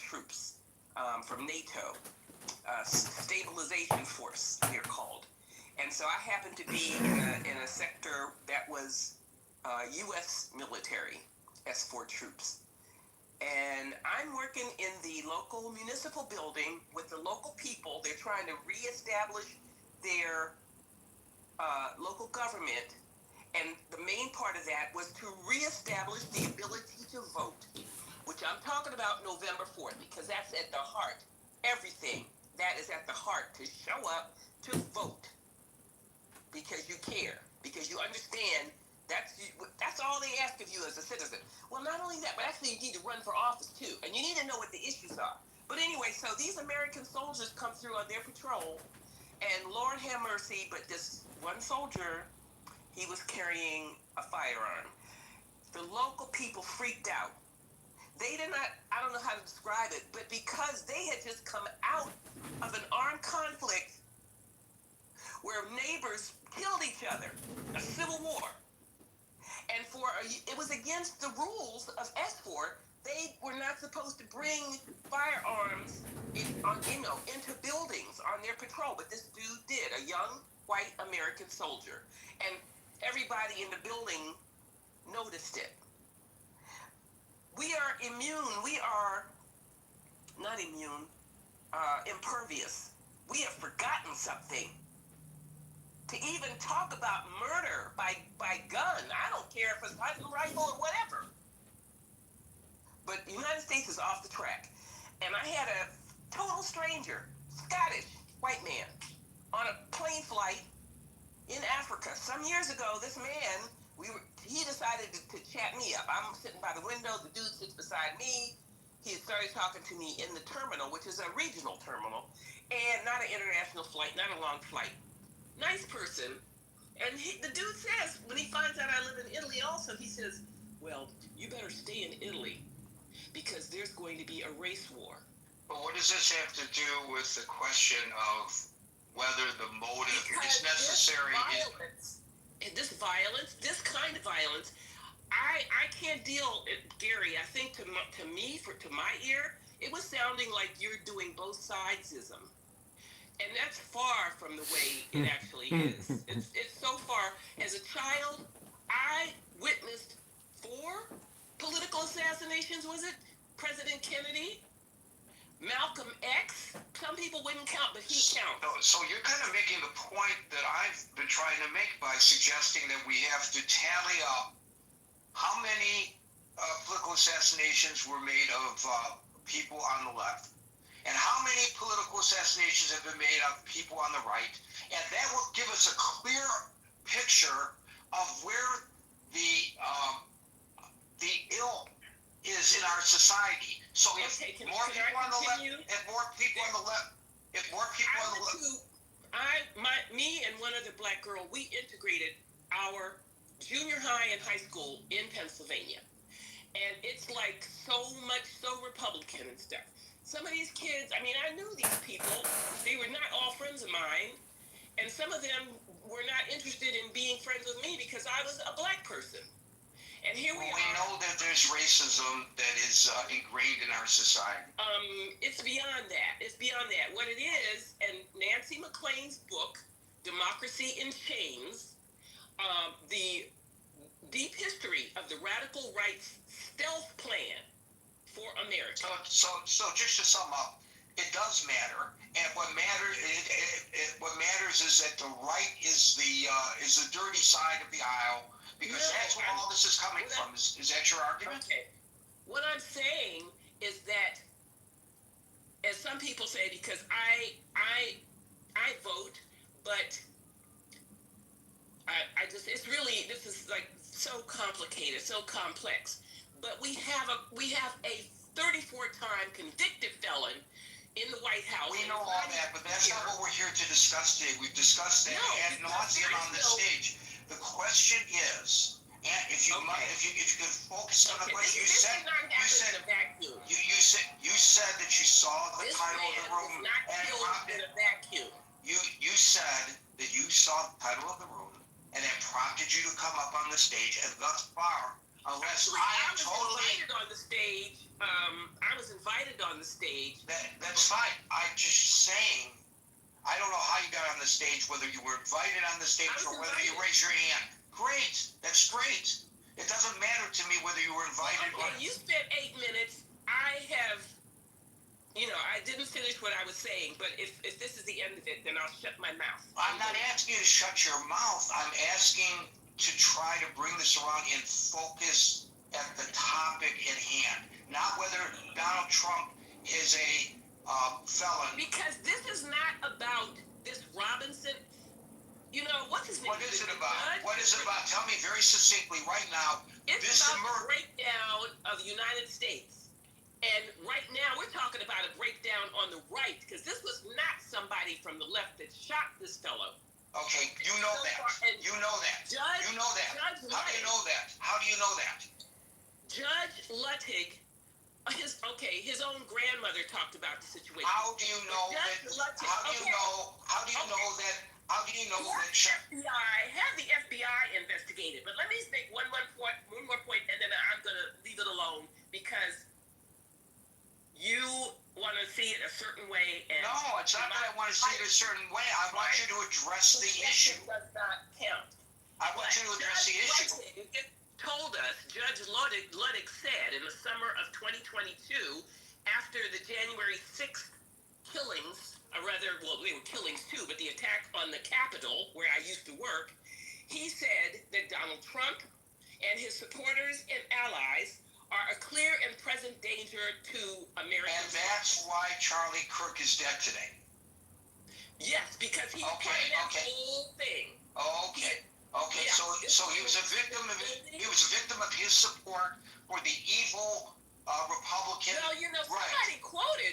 troops from NATO, stabilization force, they're called. And so I happened to be in a sector that was U.S. military S4 troops. And I'm working in the local municipal building with the local people. They're trying to reestablish their local government. And the main part of that was to reestablish the ability to vote, which I'm talking about November 4th, because that's at the heart. Everything that is at the heart, to show up to vote because you care, because you understand that's all they ask of you as a citizen. Well, not only that, but actually you need to run for office too, and you need to know what the issues are. But anyway, so these American soldiers come through on their patrol, and Lord have mercy, but this one soldier, he was carrying a firearm. The local people freaked out. They did not, I don't know how to describe it, but because they had just come out of an armed conflict where neighbors killed each other, a civil war. And it was against the rules of S4. They were not supposed to bring firearms into buildings on their patrol, but this dude did, a young white American soldier. And everybody in the building noticed it. We are immune. We are not immune, impervious. We have forgotten something. To even talk about murder by gun, I don't care if it's hunting rifle or whatever. But the United States is off the track. And I had a total stranger, Scottish white man, on a plane flight in Africa. Some years ago, this man, he decided to chat me up. I'm sitting by the window, the dude sits beside me. He had started talking to me in the terminal, which is a regional terminal, and not an international flight, not a long flight. Nice person. And the dude says, when he finds out I live in Italy also, he says, well, you better stay in Italy because there's going to be a race war. But what does this have to do with the question of whether the motive is necessary? This kind of violence, I can't deal, Gary, I think to my ear, it was sounding like you're doing both sidesism. And that's far from the way it actually is. It's so far. As a child, I witnessed 4 political assassinations, was it? President Kennedy, Malcolm X. Some people wouldn't count, but he counts. So you're kind of making the point that I've been trying to make by suggesting that we have to tally up how many political assassinations were made of people on the left, and how many political assassinations have been made of people on the right, and that will give us a clear picture of where the ill is in our society. So if more people on the left, me and one other black girl, we integrated our junior high and high school in Pennsylvania, and it's like so Republican and stuff. Some of these kids, I mean, I knew these people. They were not all friends of mine. And some of them were not interested in being friends with me because I was a black person. And here we are. We know that there's racism that is ingrained in our society. It's beyond that. It's beyond that. What it is, and Nancy McLean's book, Democracy in Chains, the deep history of the radical right's stealth plan for America. So just to sum up, it does matter, and what matters is that the right is the dirty side of the aisle, because that's where all this is coming from. Is that your argument? Okay. What I'm saying is that, as some people say, because I vote, but I just, it's really, this is like so complicated, so complex. But we have a 34-time convicted felon in the White House. We know all that, but that's not what we're here to discuss today. We've discussed that ad nauseum on this stage. The question is, and if you could focus on the question, you said that you saw the title of the room and it prompted. You said that you saw the title of the room and it prompted you to come up on the stage, and thus far. Unless I am totally invited on the stage. I was invited on the stage. That's fine. I'm just saying, I don't know how you got on the stage, whether you were invited on the stage or whether you raised your hand. Great. That's great. It doesn't matter to me whether you were invited or you spent 8 minutes. I have, I didn't finish what I was saying, but if this is the end of it, then I'll shut my mouth. I'm not asking you to shut your mouth. I'm asking to try to bring this around and focus at the topic at hand, not whether Donald Trump is a felon. Because this is not about this Robinson. What's his name? What is it about? What is it about? Tell me very succinctly right now. It's about the breakdown of the United States. And right now we're talking about a breakdown on the right, because this was not somebody from the left that shot this fellow. Okay, you know that. You know that. You know that. How do you know that? How do you know that? Judge Luttig, his own grandmother talked about the situation. How do you know that? How do you know that? How do you know that? Have the FBI investigated. But let me make one more point, and then I'm going to leave it alone, because you want to see it a certain way. And no, it's not that I want to see it a certain way. I want you to address the issue. Does not count. I want you to address the issue. Told us, Judge Luttig said in the summer of 2022, after the January 6th killings, they were killings too, but the attack on the Capitol, where I used to work, he said that Donald Trump and his supporters and allies are a clear and present danger to Americans. And that's why Charlie Kirk is dead today. Yes, because he planned that whole thing. Okay. Yeah. So he was a victim of his support for the evil Republican. Well,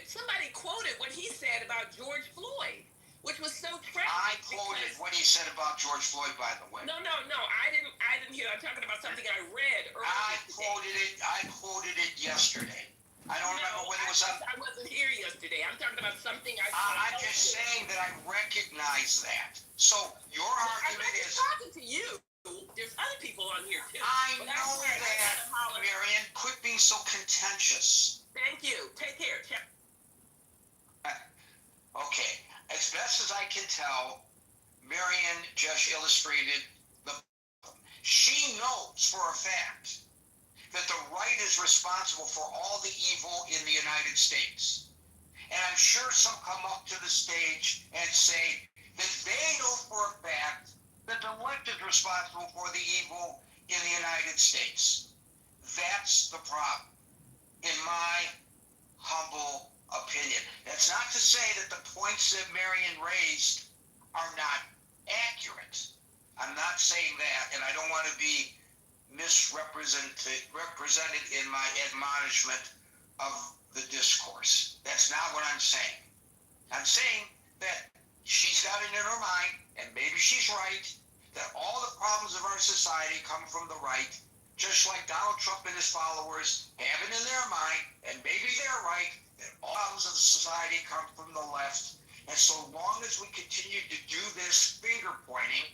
somebody quoted what he said about George Floyd, which was so tragic. I quoted what he said about George Floyd, by the way. No, I didn't hear. I'm talking about something I read earlier. I quoted it yesterday. I don't remember whether it was on. I wasn't here yesterday. I'm talking about something I saw. I'm just saying that I recognize that. So your argument is. I'm talking to you. There's other people on here too. I know that, Marion. Quit being so contentious. Thank you. Take care. Okay. As best as I can tell, Marion just illustrated the. She knows for a fact that the right is responsible for all the evil in the United States. And I'm sure some come up to the stage and say that they know for a fact that the left is responsible for the evil in the United States. That's the problem, in my humble opinion. That's not to say that the points that Marion raised are not accurate. I'm not saying that, and I don't want to be represented in my admonishment of the discourse. That's not what I'm saying. I'm saying that she's got it in her mind, and maybe she's right, that all the problems of our society come from the right, just like Donald Trump and his followers have it in their mind, and maybe they're right, that all problems of society come from the left. And so long as we continue to do this finger pointing,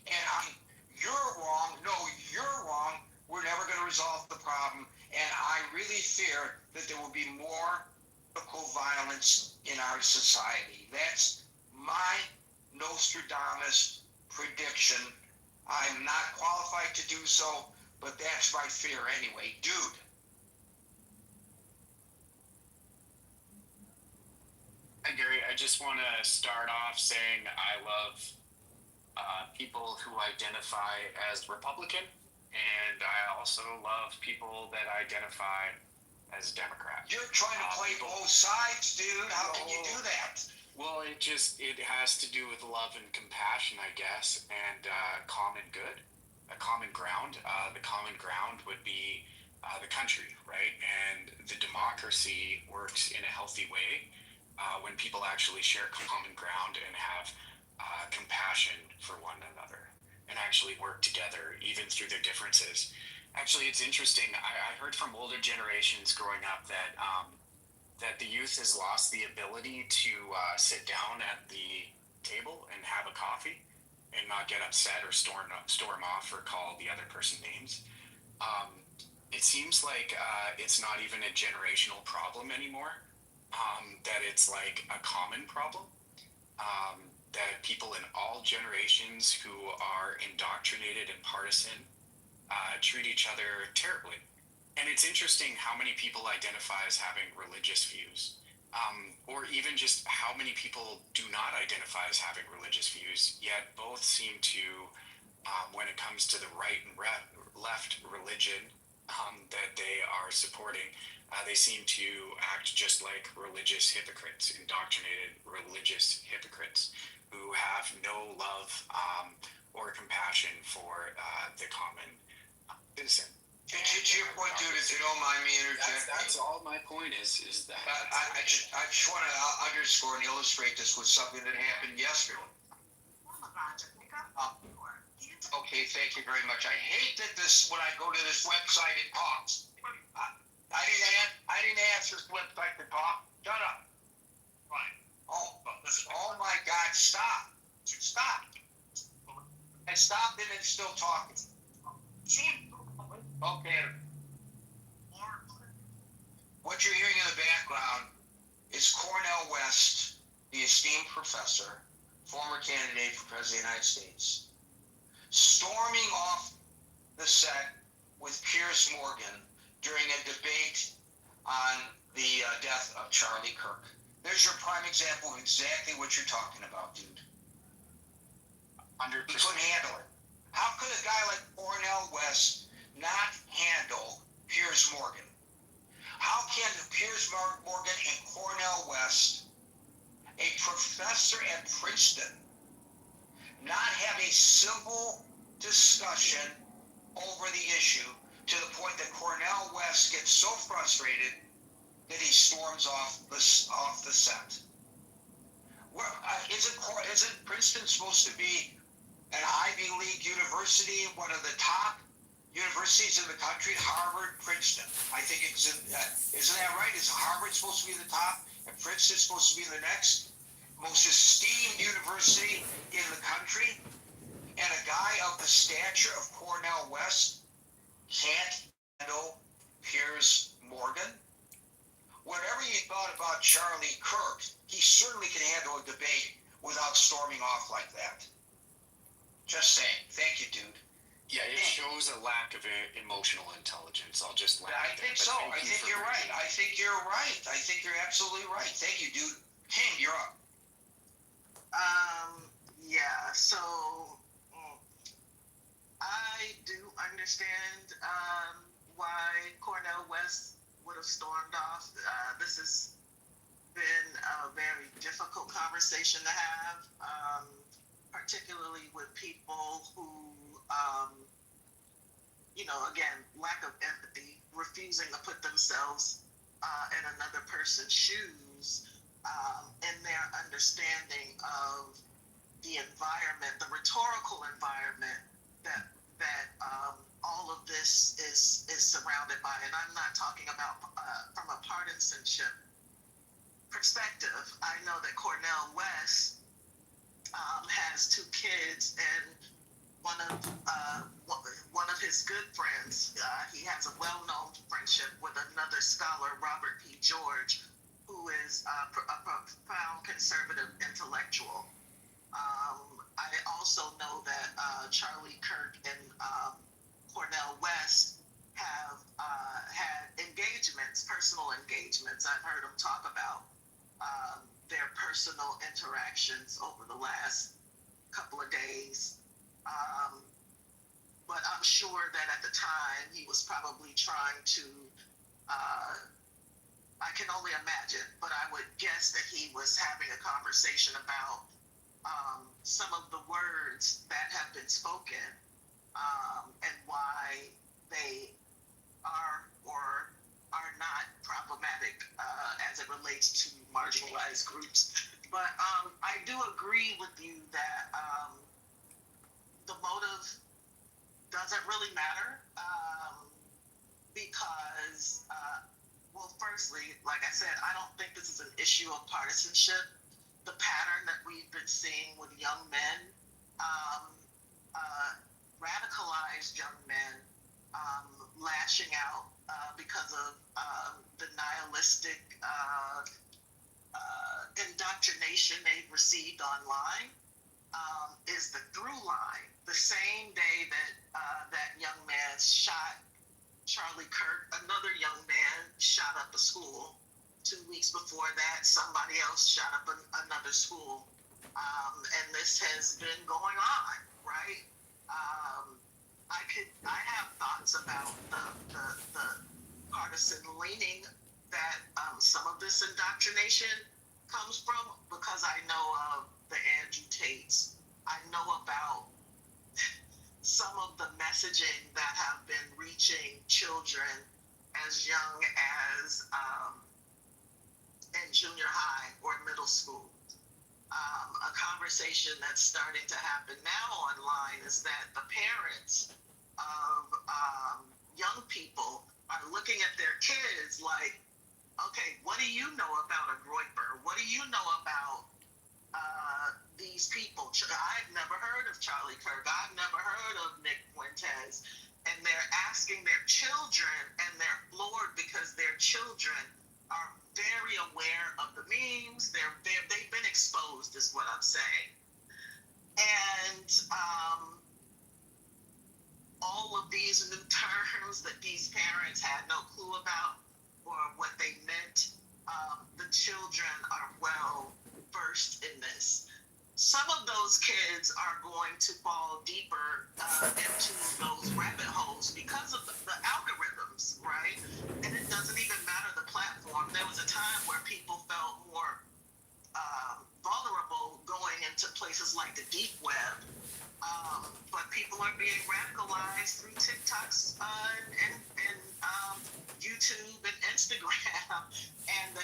and you're wrong, no, you're wrong, we're never going to resolve the problem. And I really fear that there will be more political violence in our society. That's my Nostradamus prediction. I'm not qualified to do so, but that's my fear anyway. Dude. Hi, Gary. I just want to start off saying I love people who identify as Republican, and I also love people that identify as Democrat. You're trying to play both sides, dude. How can you do that? Well, it has to do with love and compassion, I guess, and common good, a common ground. The common ground would be the country, right? And the democracy works in a healthy way when people actually share common ground and have compassion for one another and actually work together, even through their differences. Actually, it's interesting. I heard from older generations growing up that that the youth has lost the ability to sit down at the table and have a coffee and not get upset or storm off or call the other person names. it seems like it's not even a generational problem anymore. That it's like a common problem. Um, that people in all generations who are indoctrinated and partisan treat each other terribly. And it's interesting how many people identify as having religious views, or even just how many people do not identify as having religious views, yet both seem to, when it comes to the right and left religion that they are supporting, they seem to act just like religious hypocrites, indoctrinated religious hypocrites who have no love or compassion for the common citizen. To your point, dude, if you don't mind me interjecting. That's all my point is that. I just want to underscore and illustrate this with something that happened yesterday. Okay, thank you very much. I hate that when I go to this website, it talks. I didn't ask this website to talk. Shut up. Fine. Oh my God, stop. Stop. I stopped and it's still talking. Okay. What you're hearing in the background is Cornel West, the esteemed professor, former candidate for President of the United States, storming off the set with Piers Morgan during a debate on the death of Charlie Kirk. There's your prime example of exactly what you're talking about, dude. 100%. He couldn't handle it. How could a guy like Cornel West not handle Piers Morgan? How can Piers Morgan and Cornel West, a professor at Princeton, not have a civil discussion over the issue to the point that Cornel West gets so frustrated that he storms off the set? Isn't Princeton supposed to be an Ivy League university, one of the top universities in the country? Harvard, Princeton. I think isn't that right? Is Harvard supposed to be the top and Princeton supposed to be the next most esteemed university in the country? And a guy of the stature of Cornel West can't handle Piers Morgan? Whatever you thought about Charlie Kirk, he certainly can handle a debate without storming off like that. Just saying. Thank you, dude. Yeah, it shows a lack of emotional intelligence. I'll just land I think so. I think you're right. I think you're right. I think you're absolutely right. Thank you, dude. King, you're up. Yeah, so I do understand why Cornel West would have stormed off. This has been a very difficult conversation to have, particularly with people who, again, lack of empathy, refusing to put themselves in another person's shoes, in their understanding of the environment, the rhetorical environment that all of this is surrounded by. And I'm not talking about from a partisanship perspective. I know that Cornel West has 2 kids, and one of his good friends, he has a well-known friendship with another scholar, Robert P. George, who is a profound conservative intellectual. I also know that Charlie Kirk and Cornel West have had engagements, personal engagements. I've heard them talk about their personal interactions over the last couple of days. But I'm sure that at the time he was probably trying to, I can only imagine, but I would guess that he was having a conversation about some of the words that have been spoken and why they are or are not problematic as it relates to marginalized groups. But I do agree with you that the motive doesn't really matter because, well, firstly, like I said, I don't think this is an issue of partisanship. The pattern that we've been seeing with young men, radicalized young men, lashing out because of the nihilistic indoctrination they've received online is the through line. The same day that that young man shot Charlie Kirk, another young man shot up a school. 2 weeks before that, somebody else shot up another school. And this has been going on, right? I have thoughts about the partisan leaning that some of this indoctrination comes from, because I know of the Andrew Tates. I know about some of the messaging that have been reaching children as young as in junior high or middle school. A conversation that's starting to happen now online is that the parents of young people are looking at their kids like, okay, what do you know about a Groyper? What do you know about these people? I've never heard of Charlie Kirk. I've never heard of Nick Fuentes. And they're asking their children, and they're floored because their children are very aware of the memes. They've been exposed, is what I'm saying. And all of these new terms that these parents had no clue about or what they meant, the children are well versed in this. Some of those kids are going to fall deeper into those rabbit holes because of the algorithms, right? And it doesn't even matter the platform. There was a time where people felt more vulnerable going into places like the deep web, but people are being radicalized through TikToks and YouTube and Instagram, and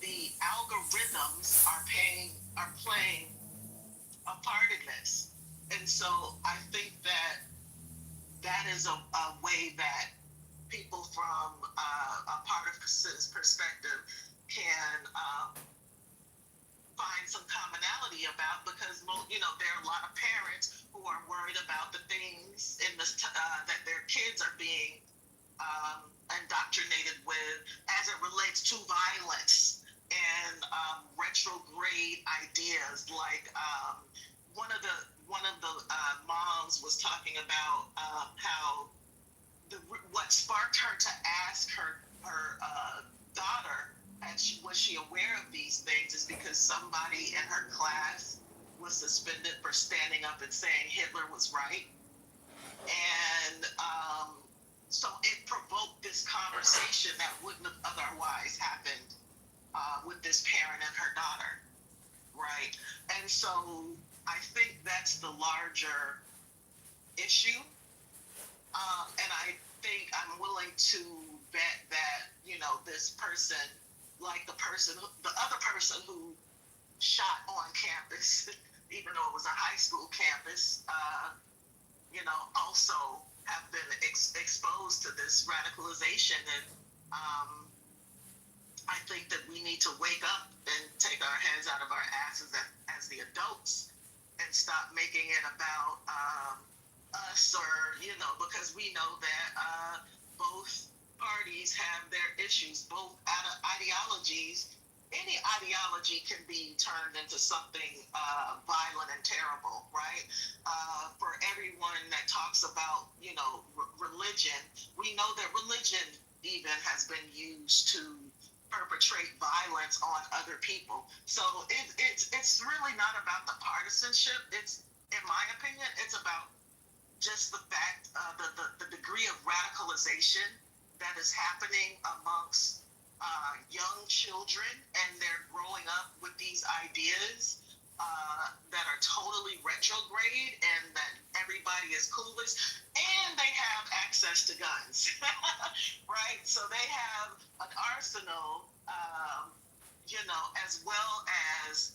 the algorithms are playing a part in this. And so I think that is a way that people from a part of this perspective can find some commonality about, because there are a lot of parents who are worried about the things in this that their kids are being indoctrinated with as it relates to violence and retrograde ideas. Like one of the moms was talking about how what sparked her to ask her daughter, was she aware of these things, is because somebody in her class was suspended for standing up and saying Hitler was right. And so it provoked this conversation that wouldn't have otherwise happened with this parent and her daughter, right? And so I think that's the larger issue. And I think I'm willing to bet that, this person, like the other person who shot on campus, even though it was a high school campus, also have been exposed to this radicalization. And I think that we need to wake up and take our heads out of our asses as the adults and stop making it about us, or, because we know that both parties have their issues, both ideologies. Any ideology can be turned into something violent and terrible, right? For everyone that talks about, religion, we know that religion even has been used to perpetrate violence on other people. So it's really not about the partisanship. It's, in my opinion, it's about just the fact, the degree of radicalization that is happening amongst young children, and they're growing up with these ideas that are totally retrograde, and that everybody is clueless, and they have access to guns, right? So they have an arsenal, as well as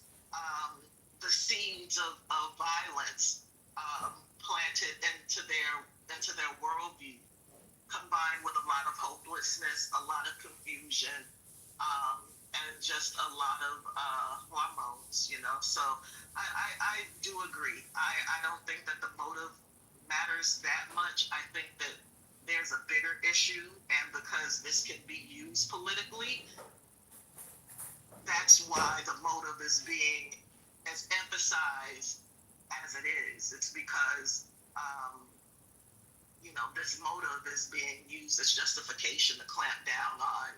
the seeds of violence planted into their worldview, combined with a lot of hopelessness, a lot of confusion, and just a lot of hormones, So I do agree. I don't think that the motive matters that much. I think that there's a bigger issue, and because this can be used politically, that's why the motive is being as emphasized as it is. It's because, this motive is being used as justification to clamp down on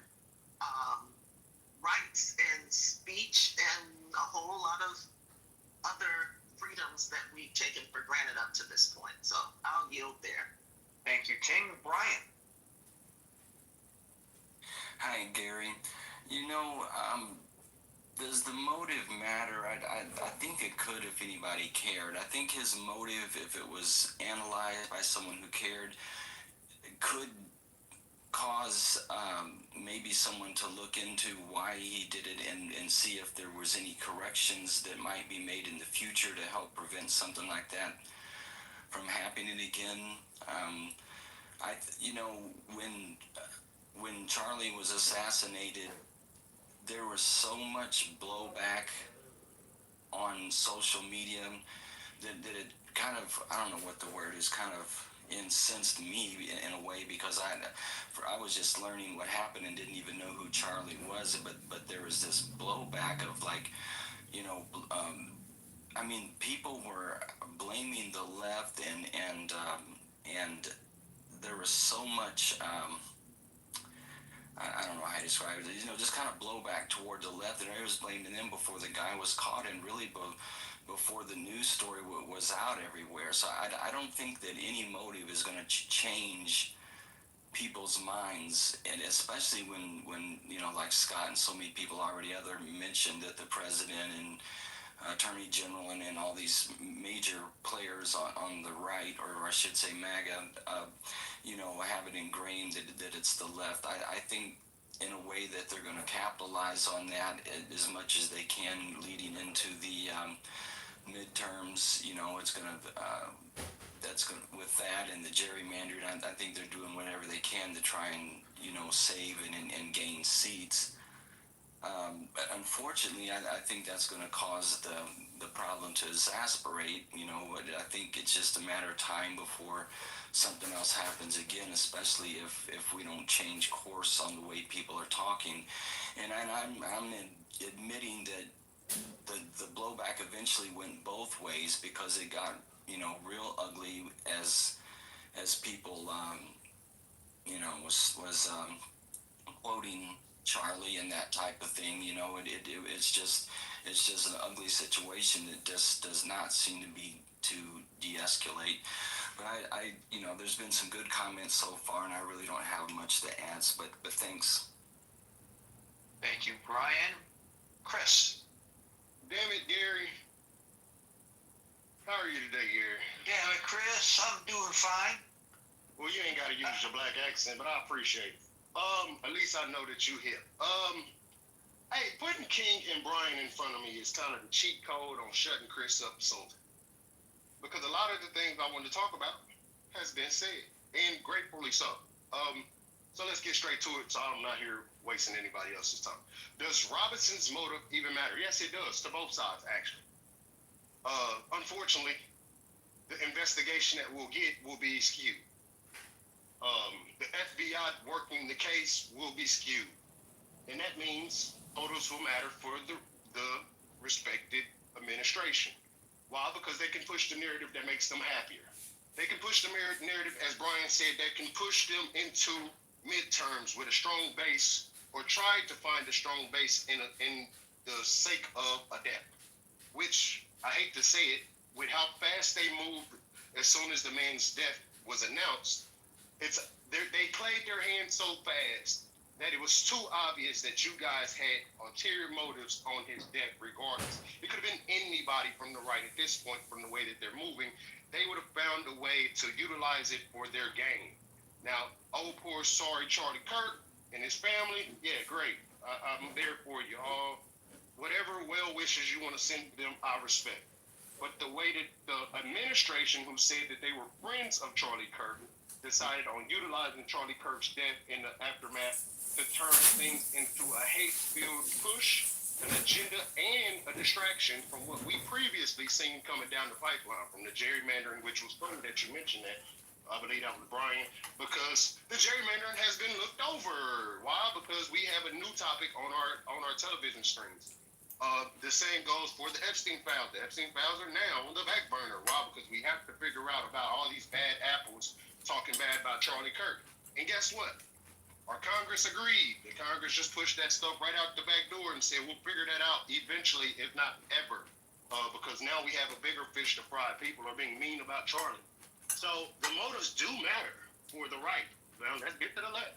rights and speech and a whole lot of other freedoms that we've taken for granted up to this point. So I'll yield there. Thank you, King. Brian. Hi, Gary. Does the motive matter? I think it could if anybody cared. I think his motive, if it was analyzed by someone who cared, could cause maybe someone to look into why he did it and see if there was any corrections that might be made in the future to help prevent something like that from happening again. When Charlie was assassinated, there was so much blowback on social media that it kind of, I don't know what the word is, kind of incensed me in a way, because I was just learning what happened and didn't even know who Charlie was, but there was this blowback of people were blaming the left and there was so much I don't know how to describe it, just kind of blowback toward the left, and I was blaming them before the guy was caught, and really before the news story was out everywhere. So I don't think that any motive is going to change people's minds, and especially when like Scott and so many people already mentioned that the president and attorney general and all these major players on the right, or I should say MAGA, have it ingrained that it's the left. I think in a way that they're going to capitalize on that as much as they can leading into the midterms. It's going to, with that and the gerrymandering, I think they're doing whatever they can to try and save and gain seats. But unfortunately, I think that's going to cause the problem to exasperate. I think it's just a matter of time before something else happens again, especially if we don't change course on the way people are talking. And I'm admitting that the blowback eventually went both ways, because it got real ugly as people was quoting Charlie and that type of thing. It's just an ugly situation that just does not seem to be to de-escalate. But there's been some good comments so far, and I really don't have much to add. But thanks. Thank you, Brian. Chris. Damn it, Gary. How are you today, Gary? Damn it, Chris. I'm doing fine. Well, you ain't got to use your black accent, but I appreciate it. At least I know that you hip. Hey, putting King and Brian in front of me is kind of the cheat code on shutting Chris up something. Because a lot of the things I wanted to talk about has been said, and gratefully so. So let's get straight to it, so I'm not here wasting anybody else's time. Does Robinson's motive even matter? Yes, it does, to both sides, actually. Unfortunately, the investigation that we'll get will be skewed. The FBI working the case will be skewed. And that means motives will matter for the respected administration. Why? Because they can push the narrative that makes them happier. They can push the narrative, as Brian said, that can push them into midterms with a strong base, or try to find a strong base in the sake of a death. Which, I hate to say it, with how fast they moved as soon as the man's death was announced, they played their hand so fast that it was too obvious that you guys had ulterior motives on his death regardless. It could have been anybody from the right at this point, from the way that they're moving. They would have found a way to utilize it for their gain. Now, poor sorry Charlie Kirk and his family, yeah, great. I'm there for you all. Whatever well wishes you want to send to them, I respect. But the way that the administration, who said that they were friends of Charlie Kirk, decided on utilizing Charlie Kirk's death in the aftermath to turn things into a hate-filled push, an agenda, and a distraction from what we previously seen coming down the pipeline, from the gerrymandering, which was funny that you mentioned that, I believe that was Brian, because the gerrymandering has been looked over. Why? Because we have a new topic on our television screens. The same goes for the Epstein files. The Epstein files are now on the back burner. Why? Because we have to figure out about all these bad apples talking bad about Charlie Kirk. And guess what? Our Congress agreed. The Congress just pushed that stuff right out the back door and said, we'll figure that out eventually, if not ever. Because now we have a bigger fish to fry. People are being mean about Charlie. So the motives do matter for the right. Well, let's get to the left.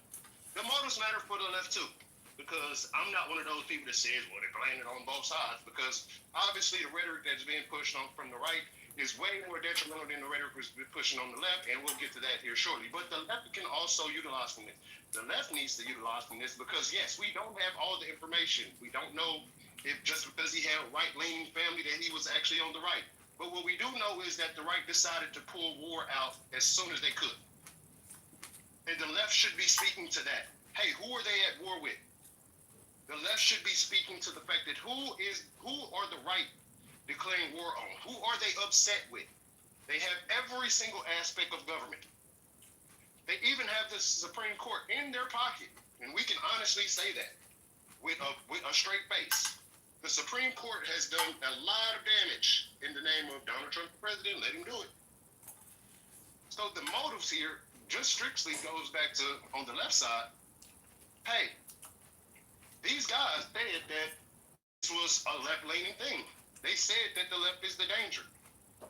The motives matter for the left too. Because I'm not one of those people that says, well, they're playing it on both sides. Because obviously the rhetoric that's being pushed on from the right is way more detrimental than the rhetoric was pushing on the left, and we'll get to that here shortly. But the left can also utilize from this. The left needs to utilize from this because, yes, we don't have all the information. We don't know if just because he had a right-leaning family that he was actually on the right. But what we do know is that the right decided to pull war out as soon as they could. And the left should be speaking to that. Hey, who are they at war with? The left should be speaking to the fact that who are the right declaring war on? Who are they upset with? They have every single aspect of government. They even have the Supreme Court in their pocket, and we can honestly say that with a straight face. The Supreme Court has done a lot of damage in the name of Donald Trump, the president. Let him do it. So the motives here just strictly goes back to, on the left side, hey, these guys said that this was a left-leaning thing. They said that the left is the danger.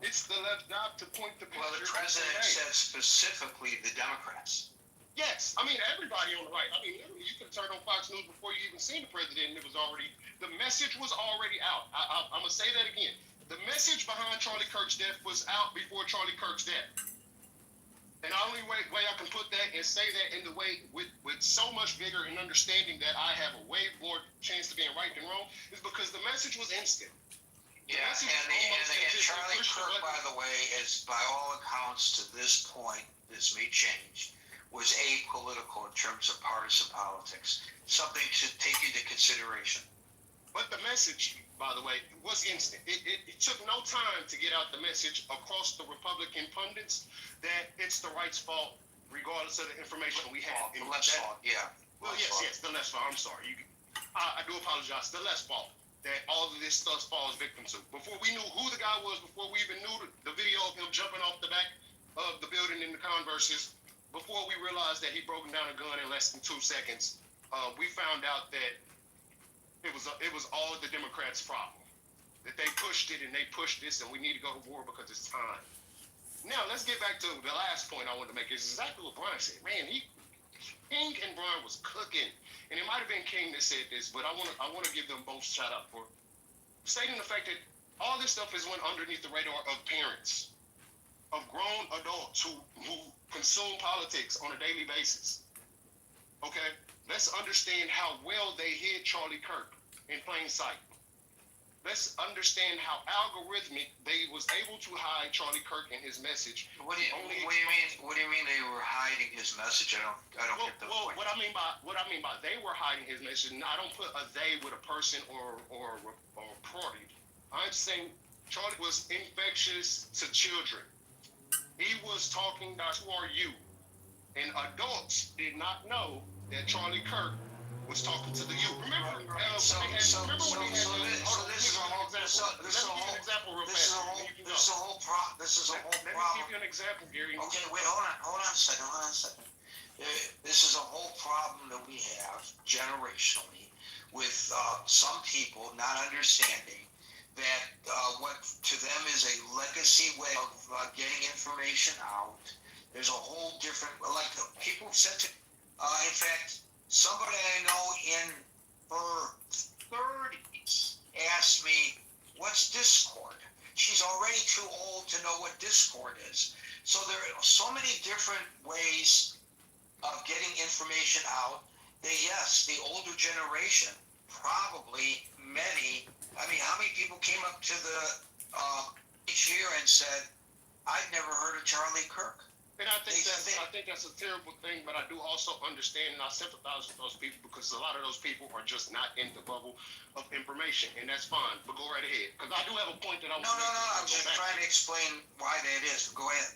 It's the left job to point the picture. Well, the president said specifically the Democrats. Yes, I mean everybody on the right. I mean, you can turn on Fox News before you even seen the president, and the message was already out. I'm gonna say that again. The message behind Charlie Kirk's death was out before Charlie Kirk's death. And the only way I can put that and say that in the way with so much vigor and understanding that I have a way more chance of being right than wrong is because the message was instant. Yeah, and Charlie Kirk, by the way, is by all accounts to this point, this may change, was apolitical in terms of partisan politics. Something to take into consideration. But the message, by the way, was instant. It took no time to get out the message across the Republican pundits that it's the right's fault, regardless of the information we have. The left's fault, yeah. Well, yes, the left's fault. I'm sorry. I do apologize. The left's fault that all of this stuff falls victim to. Before we knew who the guy was, before we even knew the video of him jumping off the back of the building in the Converses, before we realized that he broke down a gun in less than 2 seconds, we found out that it was all the Democrats' problem. That they pushed it and they pushed this and we need to go to war because it's time. Now let's get back to the last point I wanted to make. Is exactly what Brian said. Man, King and Brian was cooking. And it might have been King that said this, but I want to give them both shout out for stating the fact that all this stuff is went underneath the radar of parents, of grown adults who consume politics on a daily basis. Okay? Let's understand how well they hid Charlie Kirk in plain sight. Let's understand how algorithmic they was able to hide Charlie Kirk and his message. What do you mean they were hiding his message? I don't get the point. What I mean by they were hiding his message, and I don't put a they with a person or party. I'm saying Charlie was infectious to children. He was talking about who are you, and adults did not know that Charlie Kirk was talking to the youth. Remember when he had this is a whole problem. Let me give you an example, Gary. Okay, wait, hold on a second. This is a whole problem that we have generationally with some people not understanding that what to them is a legacy way of getting information out. There's a whole different, like people said to, in fact, somebody I know in her 30s asked me, what's Discord? She's already too old to know what Discord is. So there are so many different ways of getting information out that, yes, the older generation, probably many, I mean, how many people came up to the each year and said, I'd never heard of Charlie Kirk? And I think that's a terrible thing, but I do also understand and I sympathize with those people because a lot of those people are just not in the bubble of information, and that's fine. But go right ahead, because I do have a point that I want to make. No. I'm just trying to explain why that is. Go ahead.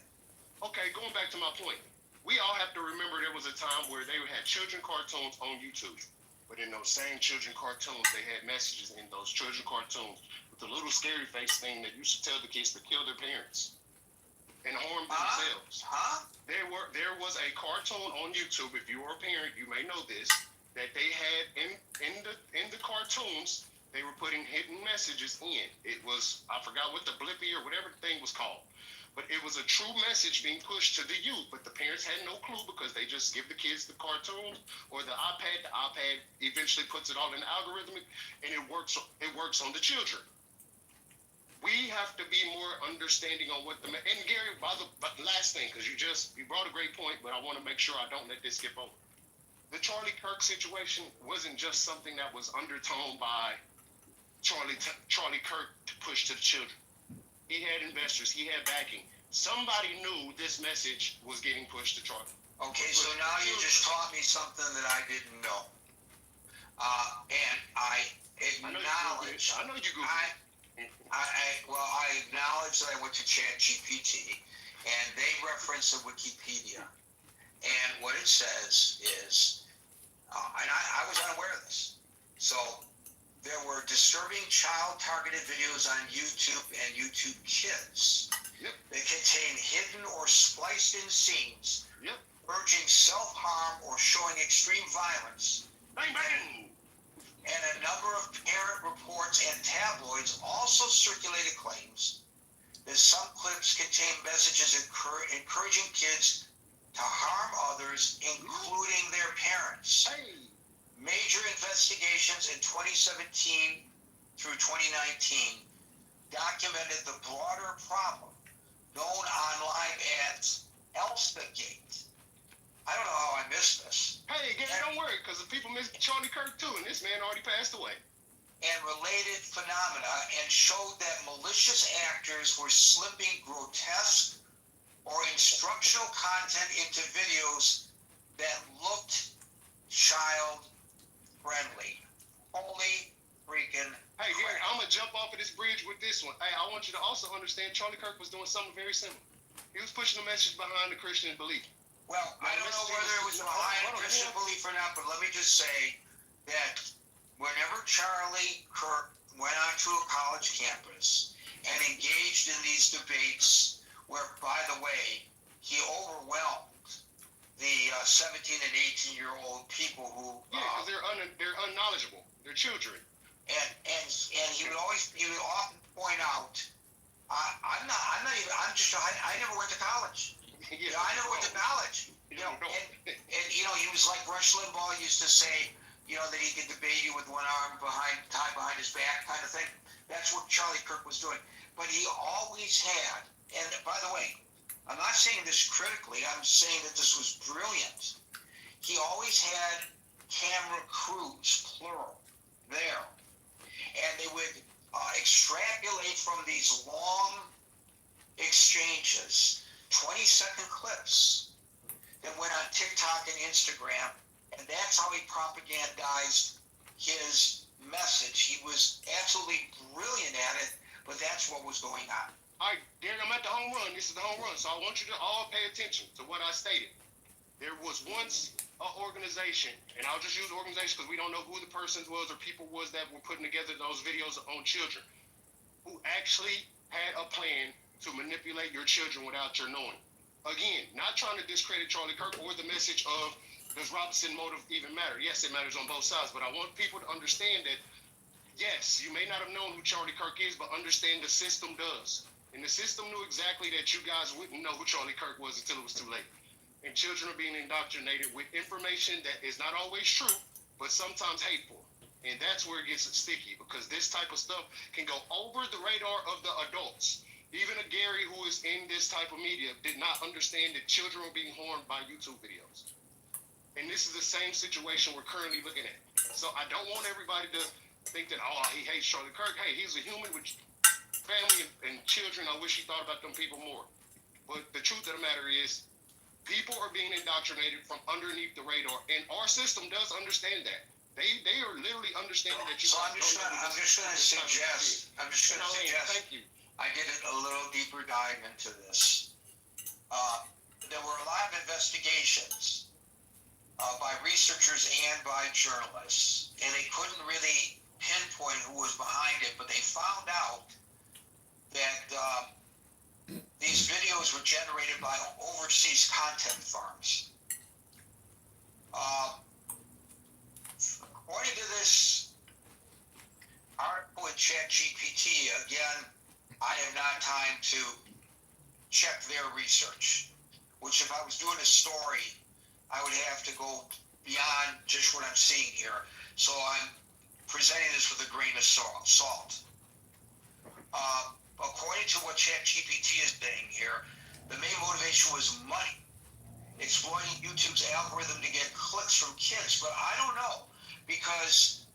Okay, going back to my point, we all have to remember there was a time where they had children cartoons on YouTube. But in those same children cartoons, they had messages in those children cartoons with the little scary face thing that used to tell the kids to kill their parents and harm themselves. There was a cartoon on YouTube. If you are a parent, you may know this. That they had in the cartoons, they were putting hidden messages in. It was, I forgot what the blippy or whatever the thing was called. But it was a true message being pushed to the youth, but the parents had no clue because they just give the kids the cartoons or the iPad. The iPad eventually puts it all in the algorithm, and it works on the children. We have to be more understanding on what and Gary, but last thing, because you brought a great point, but I want to make sure I don't let this skip over. The Charlie Kirk situation wasn't just something that was undertoned by Charlie Kirk to push to the children. He had investors. He had backing. Somebody knew this message was getting pushed to Charlie. Okay, so now you just taught me something that I didn't know. And I acknowledge. I know you Googled. I acknowledge that I went to ChatGPT, and they reference the Wikipedia. And what it says is, and I was unaware of this. So there were disturbing child-targeted videos on YouTube and YouTube Kids. Yep. They contain hidden or spliced-in scenes, yep, urging self-harm or showing extreme violence. Bang, bang. And a number of parent reports and tabloids also circulated claims that some clips contain messages encouraging kids to harm others, including their parents. Hey. Major investigations in 2017 through 2019 documented the broader problem known online as Elstagate. I don't know how I missed this. Hey, Gary, don't worry, because the people missed Charlie Kirk too, and this man already passed away. And related phenomena, and showed that malicious actors were slipping grotesque or instructional content into videos that looked child-friendly. Holy freaking Hey, Gary, crap. I'm going to jump off of this bridge with this one. Hey, I want you to also understand Charlie Kirk was doing something very similar. He was pushing the message behind the Christian belief. Well, I don't know whether it was behind Christian belief or not, but let me just say that whenever Charlie Kirk went onto a college campus and engaged in these debates, where, by the way, he overwhelmed the 17 and 18-year-old people who because they're unknowledgeable. They're children. And he would often point out, I never went to college. Yeah, I never went to college. And he was like Rush Limbaugh used to say, that he could debate you with one arm tied behind his back kind of thing. That's what Charlie Kirk was doing. But he always had, and by the way, I'm not saying this critically, I'm saying that this was brilliant. He always had camera crews, plural, there. And they would extrapolate from these long exchanges 20-second clips that went on TikTok and Instagram, and that's how he propagandized his message. He was absolutely brilliant at it, but that's what was going on. All right, Gary, I'm at the home run. This is the home run, so I want you to all pay attention to what I stated. There was once an organization, and I'll just use organization because we don't know who the person was or people was that were putting together those videos on children, who actually had a plan to manipulate your children without your knowing. Again, not trying to discredit Charlie Kirk or the message of, does Robinson motive even matter? Yes, it matters on both sides, but I want people to understand that, yes, you may not have known who Charlie Kirk is, but understand the system does. And the system knew exactly that you guys wouldn't know who Charlie Kirk was until it was too late. And children are being indoctrinated with information that is not always true, but sometimes hateful. And that's where it gets sticky, because this type of stuff can go over the radar of the adults. Even a Gary who is in this type of media did not understand that children were being harmed by YouTube videos. And this is the same situation we're currently looking at. So I don't want everybody to think that, he hates Charlie Kirk. Hey, he's a human with family and children. I wish he thought about them people more. But the truth of the matter is, people are being indoctrinated from underneath the radar, and our system does understand that. They are literally understanding that you. So I'm just going to suggest. Thank you. I did a little deeper dive into this. there were a lot of investigations by researchers and by journalists, and they couldn't really pinpoint who was behind it, but they found out that these videos were generated by overseas content firms. According to this article with ChatGPT, again, I have not time to check their research, which if I was doing a story, I would have to go beyond just what I'm seeing here. So I'm presenting this with a grain of salt. According to what ChatGPT is saying here, the main motivation was money, exploiting YouTube's algorithm to get clicks from kids. But I don't know, because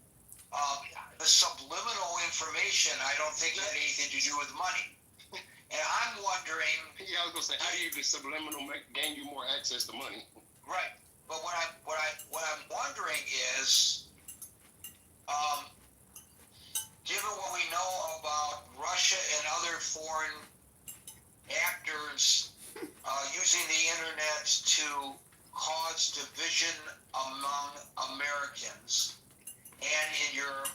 the subliminal information, I don't think had anything to do with money. And I'm wondering. Yeah, I was gonna say, how do you the subliminal gain you more access to money? Right, but what I'm wondering is, given what we know about Russia and other foreign actors using the internet to cause division among Americans and in Europe,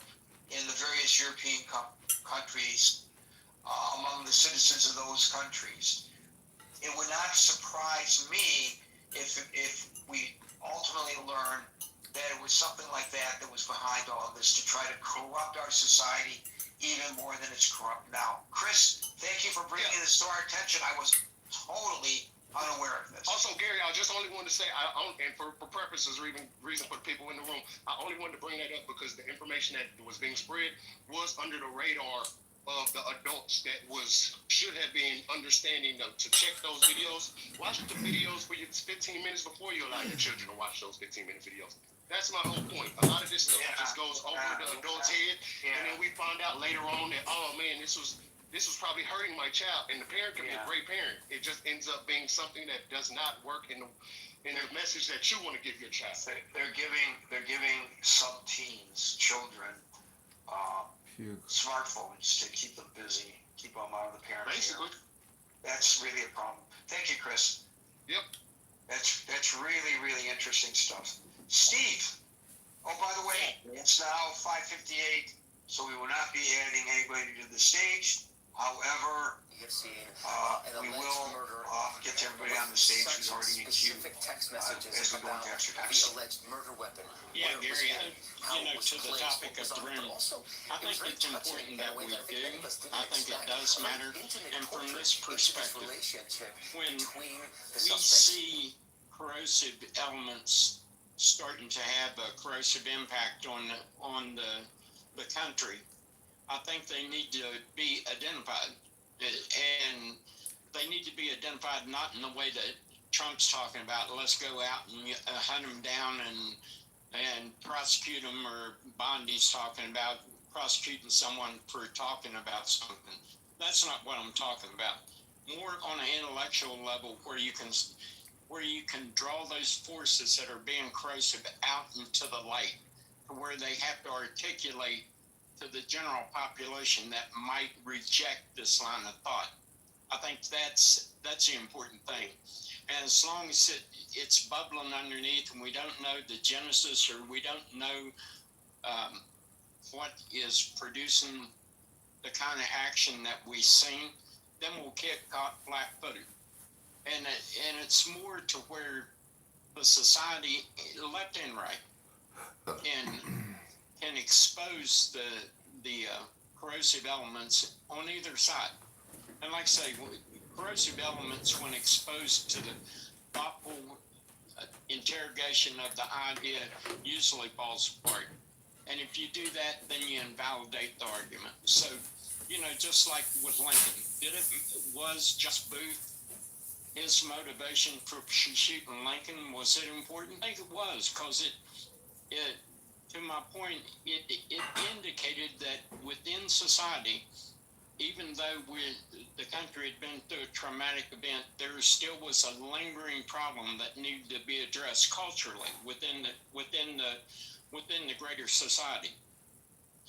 in the various European countries, among the citizens of those countries, it would not surprise me if we ultimately learn that it was something like that was behind all of this, to try to corrupt our society even more than it's corrupt now. Chris, thank you for bringing this to our attention. I was totally unaware of this. Also, Gary, I just only wanted to say, and for purposes or even reason for the people in the room, I only wanted to bring that up because the information that was being spread was under the radar of the adults that should have been understanding to check those videos. Watch the videos for your 15 minutes before you allow your children to watch those 15-minute videos. That's my whole point. A lot of this stuff just goes over the adult's head, and then we find out later on that, oh man, this was probably hurting my child, and the parent can be a great parent. It just ends up being something that does not work in the message that you want to give your child. They're giving sub-teens, children, smartphones to keep them busy, keep them out of the parents' Basically. ear. That's really a problem. Thank you, Chris. Yep. That's really, really interesting stuff. Steve, oh, by the way, it's now 5:58, so we will not be adding anybody to the stage. However, we will get to everybody on the stage who's already in queue text messages as we go into extra time. the alleged murder weapon. Yeah, Gary, to the topic of the room, I think it's important that we do. I think it does matter. And from this perspective, when we see corrosive elements starting to have a corrosive impact on the country, I think they need to be identified. And they need to be identified not in the way that Trump's talking about, let's go out and hunt them down and prosecute them, or Bondi's talking about prosecuting someone for talking about something. That's not what I'm talking about. More on an intellectual level, where you can draw those forces that are being corrosive out into the light, to where they have to articulate to the general population that might reject this line of thought. I think that's the important thing. And as long as it's bubbling underneath and we don't know the genesis, or we don't know what is producing the kind of action that we've seen, then we'll get caught flat-footed. And it's more to where the society, left and right, can expose the corrosive elements on either side. And like I say, corrosive elements, when exposed to the thoughtful interrogation of the idea, usually falls apart. And if you do that, then you invalidate the argument. So, just like with Lincoln, was just Booth his motivation for shooting Lincoln? Was it important? I think it was, because it to my point, it indicated that within society, even though the country had been through a traumatic event, there still was a lingering problem that needed to be addressed culturally within the greater society.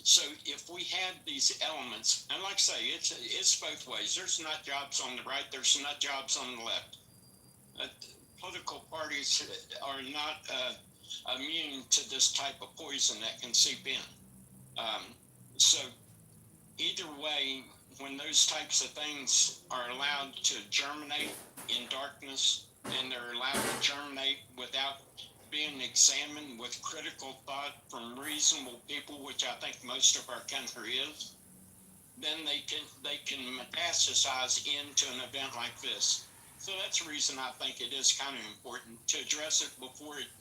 So if we had these elements, and like I say, it's both ways. There's nut jobs on the right, there's nut jobs on the left. political parties are not immune to this type of poison that can seep in. So either way, when those types of things are allowed to germinate in darkness, and they're allowed to germinate without being examined with critical thought from reasonable people, which I think most of our country is, then they can metastasize into an event like this. So that's the reason I think it is kind of important to address it before it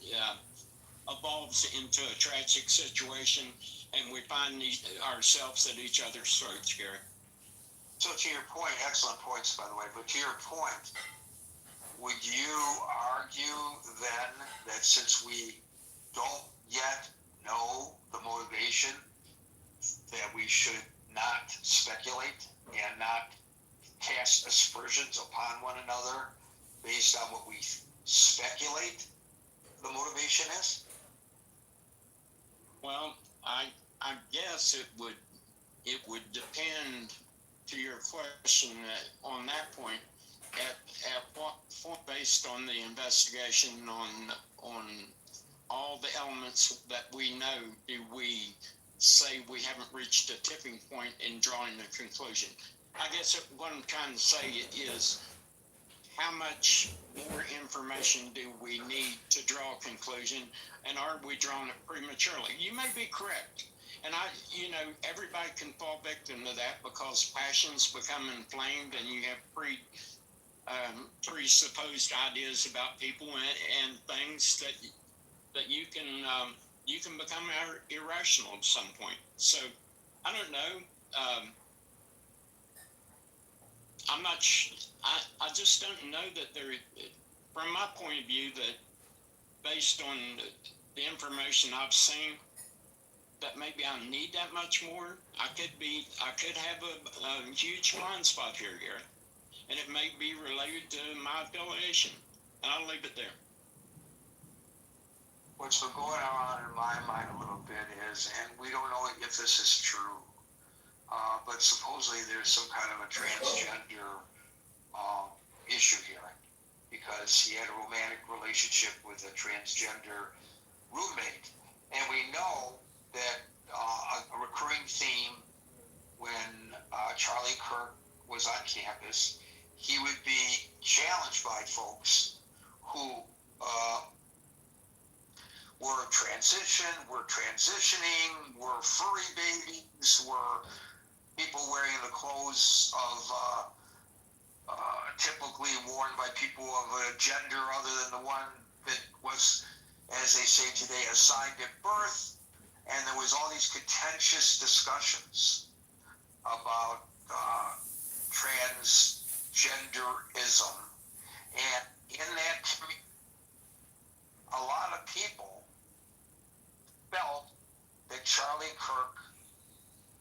evolves into a tragic situation and we find ourselves at each other's throats, Gary. So to your point, excellent points, by the way, but to your point, would you argue then that since we don't yet know the motivation, that we should not speculate and not cast aspersions upon one another based on what we speculate the motivation is? Well, I guess it would depend, to your question on that point, at what point, based on the investigation on all the elements that we know, do we say we haven't reached a tipping point in drawing a conclusion? I guess what I'm trying to say is, how much more information do we need to draw a conclusion, and are we drawing it prematurely? You may be correct. And everybody can fall victim to that because passions become inflamed and you have presupposed ideas about people and things that you can become irrational at some point. So I don't know. I'm not. I just don't know that there. From my point of view, that based on the information I've seen, that maybe I need that much more. I could have a huge blind spot here, Gary, and it may be related to my affiliation. And I'll leave it there. What's been going on in my mind a little bit is, and we don't know if this is true, but supposedly there's some kind of a transgender issue here, because he had a romantic relationship with a transgender roommate, and we know that a recurring theme when Charlie Kirk was on campus, he would be challenged by folks who were transitioning, were furry babies, were people wearing the clothes of typically worn by people of a gender other than the one that was, as they say today, assigned at birth. And there was all these contentious discussions about transgenderism. And in that community, a lot of people felt that Charlie Kirk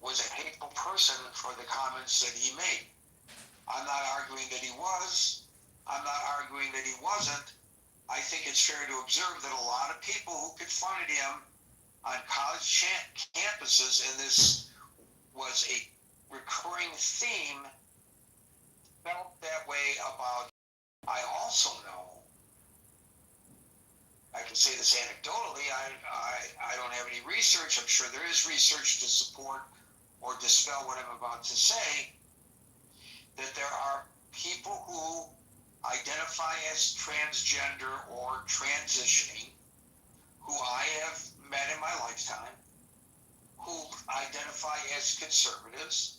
was a hateful person for the comments that he made. I'm not arguing that he was. I'm not arguing that he wasn't. I think it's fair to observe that a lot of people who confronted him on college campuses, and this was a recurring theme, felt that way about. I also know, I can say this anecdotally, I don't have any research. I'm sure there is research to support or dispel what I'm about to say, that there are people who identify as transgender or transitioning, who I have met in my lifetime, who identify as conservatives,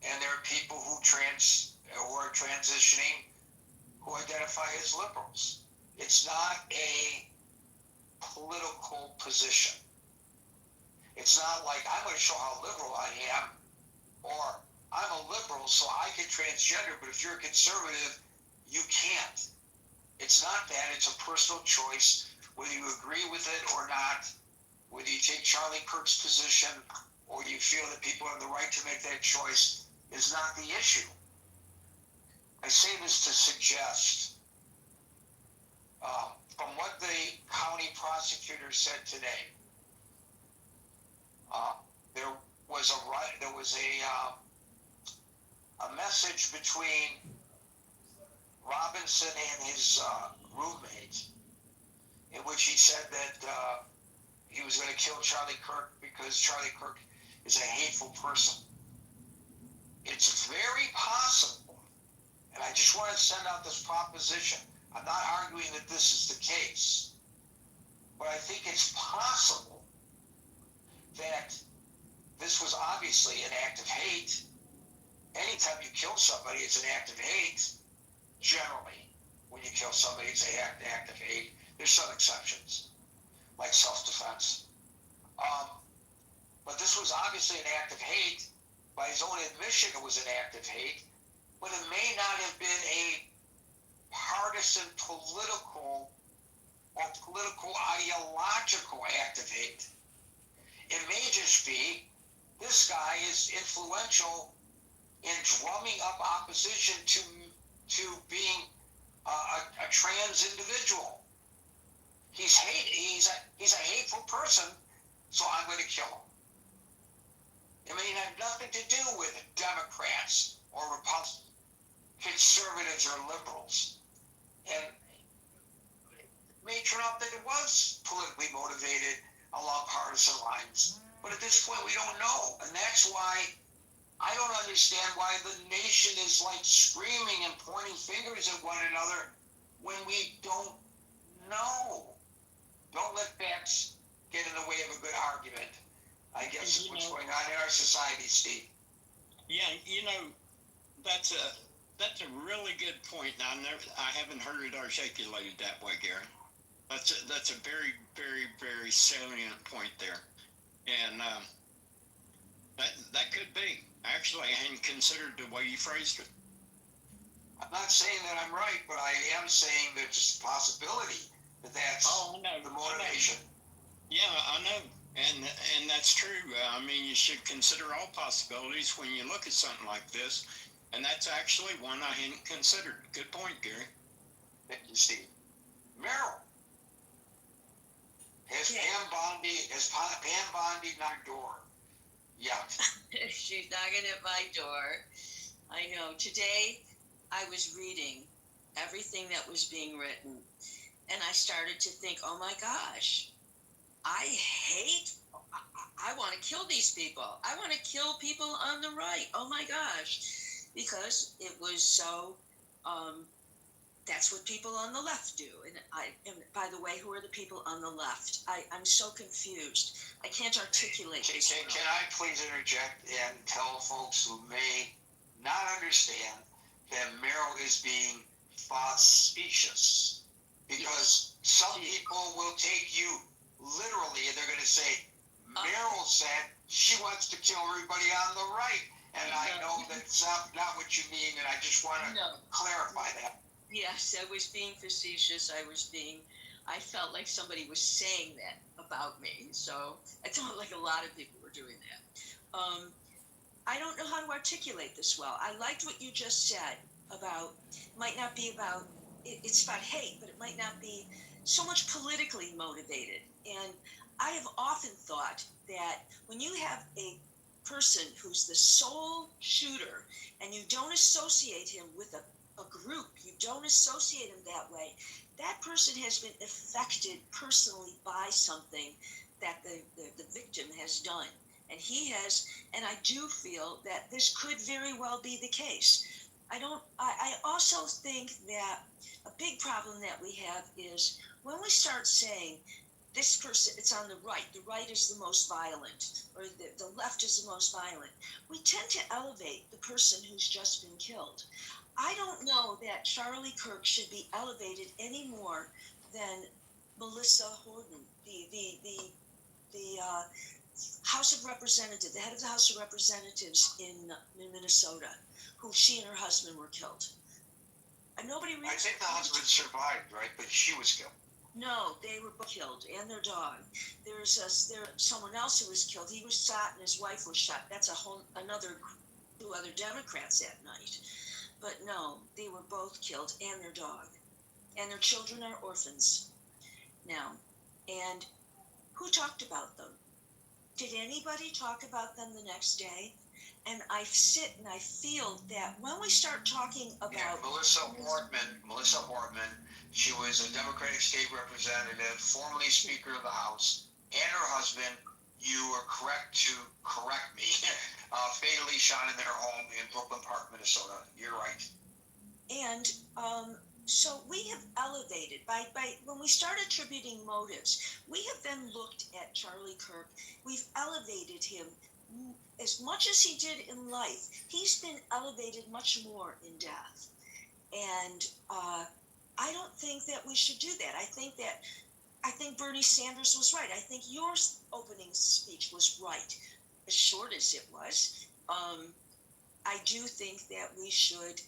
and there are people who are transitioning who identify as liberals. It's not a political position. It's not like I'm going to show how liberal I am, or I'm a liberal so I can transgender, but if you're a conservative, you can't. It's not that. It's a personal choice, whether you agree with it or not, whether you take Charlie Kirk's position or you feel that people have the right to make that choice is not the issue. I say this to suggest, from what the county prosecutor said today, there was a message between Robinson and his roommate, in which he said that he was going to kill Charlie Kirk because Charlie Kirk is a hateful person. It's very possible, and I just want to send out this proposition. I'm not arguing that this is the case, but I think it's possible that this was obviously an act of hate. Anytime you kill somebody, it's an act of hate. Generally, when you kill somebody, it's an act of hate. There's some exceptions, like self-defense. But this was obviously an act of hate. By his own admission, it was an act of hate. But it may not have been a partisan political or political ideological act of hate. It may just be this guy is influential in drumming up opposition to being a trans individual. He's a hateful person, so I'm going to kill him. It may have nothing to do with Democrats or Republicans, conservatives or liberals. And it may turn out that it was politically motivated along partisan lines. But at this point, we don't know. And that's why I don't understand why the nation is like screaming and pointing fingers at one another when we don't know. Don't let facts get in the way of a good argument. I guess is what's going on in our society, Steve. Yeah, that's a really good point. I haven't heard it articulated that way, Gary. That's a very, very, very salient point there, and that could be. Actually, I hadn't considered the way you phrased it. I'm not saying that I'm right, but I am saying that there's a possibility that that's the motivation. Yeah, I know. And that's true. I mean, you should consider all possibilities when you look at something like this. And that's actually one I hadn't considered. Good point, Gary. Thank you, Steve. Meryl. Has Pam Bondi knocked door? Yeah. She's knocking at my door. I know. Today, I was reading everything that was being written. And I started to think, oh my gosh, I want to kill these people. I want to kill people on the right. Oh my gosh. Because it was so, that's what people on the left do. And by the way, who are the people on the left? I'm so confused. I can't articulate this. Can I please interject and tell folks who may not understand that Meryl is being facetious? Because some people will take you literally and they're going to say, Meryl said she wants to kill everybody on the right. And I know that's not what you mean, and I just want to clarify that. Yes, I was being facetious. I felt like somebody was saying that about me. So I felt like a lot of people were doing that. I don't know how to articulate this well. I liked what you just said about, it's about hate, but it might not be so much politically motivated. And I have often thought that when you have a person who's the sole shooter and you don't associate him with a group, you don't associate him that way, that person has been affected personally by something that the victim has done. And and I do feel that this could very well be the case. I also think that a big problem that we have is when we start saying this person, it's on the right is the most violent, or the left is the most violent, we tend to elevate the person who's just been killed. I don't know that Charlie Kirk should be elevated any more than Melissa Horton, the House of Representatives, the head of the House of Representatives in Minnesota, who she and her husband were killed. And nobody really. I think the husband survived, right? But she was killed. No, they were both killed, and their dog. There's someone else who was killed. He was shot, and his wife was shot. That's two other Democrats that night. But no, they were both killed, and their dog, and their children are orphans now. And who talked about them? Did anybody talk about them the next day? And I sit and I feel that when we start talking about Melissa Hortman, she was a Democratic state representative, formerly Speaker of the House, and her husband, you are correct to correct me, fatally shot in their home in Brooklyn Park, Minnesota. You're right. And so we have elevated by when we start attributing motives, we have then looked at Charlie Kirk. We've elevated him as much as he did in life. He's been elevated much more in death, and I don't think that we should do that. I think Bernie Sanders was right. I think your opening speech was right, as short as it was. I do think that we should.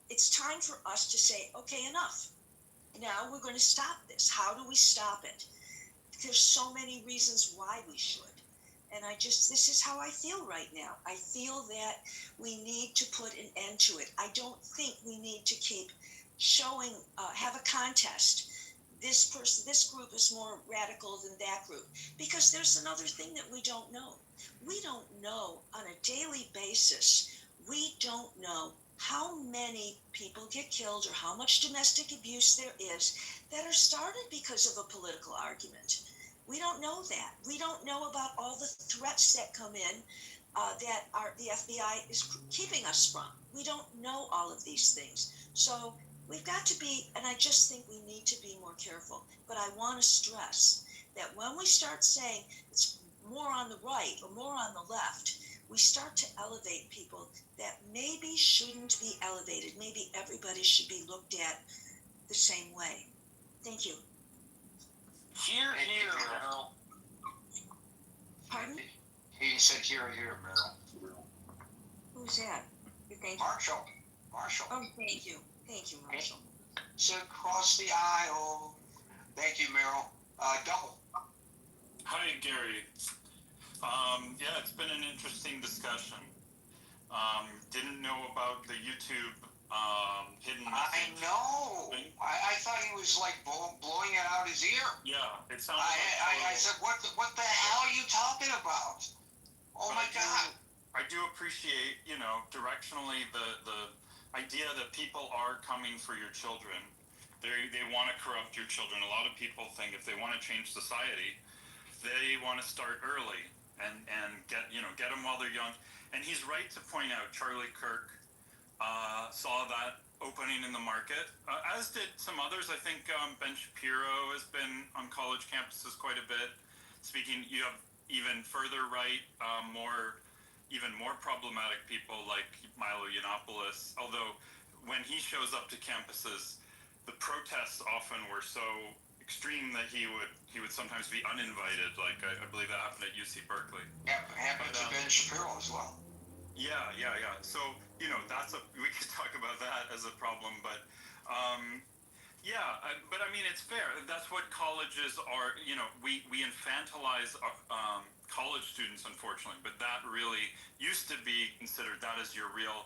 It's time for us to say, okay, enough. Now we're going to stop this. How do we stop it? There's so many reasons why we should. And this is how I feel right now. I feel that we need to put an end to it. I don't think we need to keep showing, have a contest. This group is more radical than that group. Because there's another thing that we don't know. We don't know on a daily basis, we don't know how many people get killed or how much domestic abuse there is that are started because of a political argument. We don't know that. We don't know about all the threats that come in that the FBI is keeping us from. We don't know all of these things. So we've got to be, and I just think we need to be more careful. But I want to stress that when we start saying it's more on the right or more on the left, we start to elevate people that maybe shouldn't be elevated. Maybe everybody should be looked at the same way. Thank you. Here, Meryl. Pardon? He said, here, Meryl. Who's that? Thank you. Marshall. Oh, thank you. Thank you, Marshall. Sit across the aisle. Thank you, Meryl. Double. Hi, Gary. Yeah, it's been an interesting discussion. Didn't know about the YouTube hidden message. I know. I thought he was like blowing it out his ear. Yeah, it sounds I said, what the hell are you talking about? Oh my God. I do appreciate, directionally the idea that people are coming for your children. They want to corrupt your children. A lot of people think if they want to change society, they want to start early and get them while they're young. And he's right to point out Charlie Kirk saw that opening in the market, as did some others. I think Ben Shapiro has been on college campuses quite a bit. Speaking, you have even further right, even more problematic people like Milo Yiannopoulos. Although when he shows up to campuses, the protests often were so extreme that he would sometimes be uninvited. Like I believe that happened at UC Berkeley. Yeah, happened to Ben Shapiro as well. Yeah. So we could talk about that as a problem, but but I mean it's fair. That's what colleges are. We infantilize college students, unfortunately, but that really used to be considered that as your real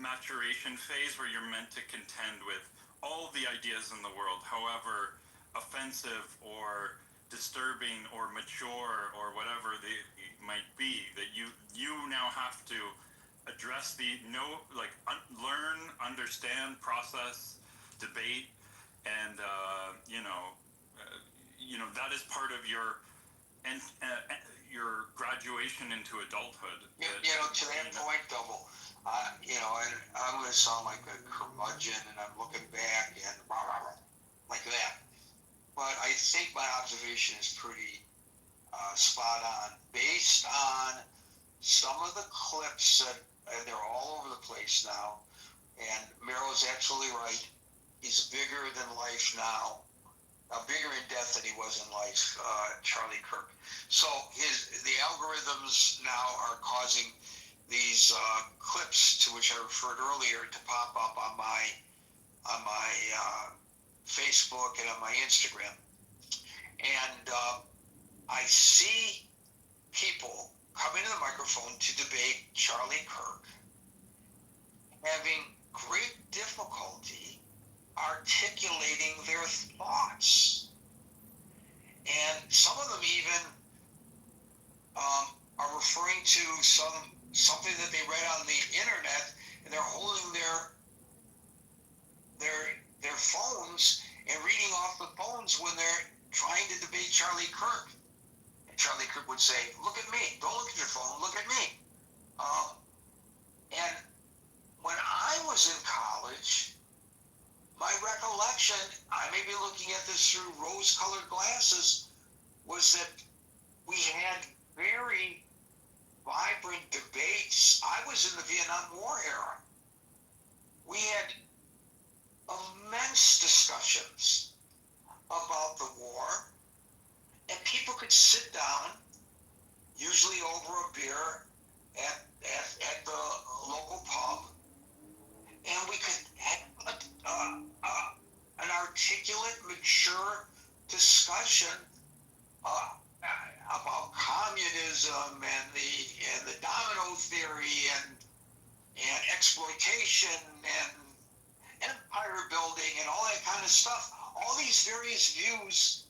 maturation phase, where you're meant to contend with all the ideas in the world, however offensive or disturbing or mature or whatever they might be, that you now have to address learn, understand, process, debate, and that is part of your graduation into adulthood. To that point, Double, and I'm going to sound like a curmudgeon, and I'm looking back and like that. But I think my observation is pretty spot on, based on some of the clips that they're all over the place now. And Meryl's absolutely right. He's bigger than life now, bigger in death than he was in life, Charlie Kirk. So the algorithms now are causing these clips, to which I referred earlier, to pop up on my Facebook and on my Instagram. And I see people coming to the microphone to debate Charlie Kirk having great difficulty articulating their thoughts. And some of them even are referring to some something that they read on the internet, and they're holding their phones and reading off the phones when they're trying to debate Charlie Kirk. And Charlie Kirk would say, "Look at me! Don't look at your phone. Look at me." And when I was in college, my recollection, I may be looking at this through rose-colored glasses, was that we had very vibrant debates. I was in the Vietnam War era. We had immense discussions about the war, and people could sit down, usually over a beer at the local pub, and we could have an articulate, mature discussion about communism and the domino theory and exploitation and empire building and all that kind of stuff. All these various views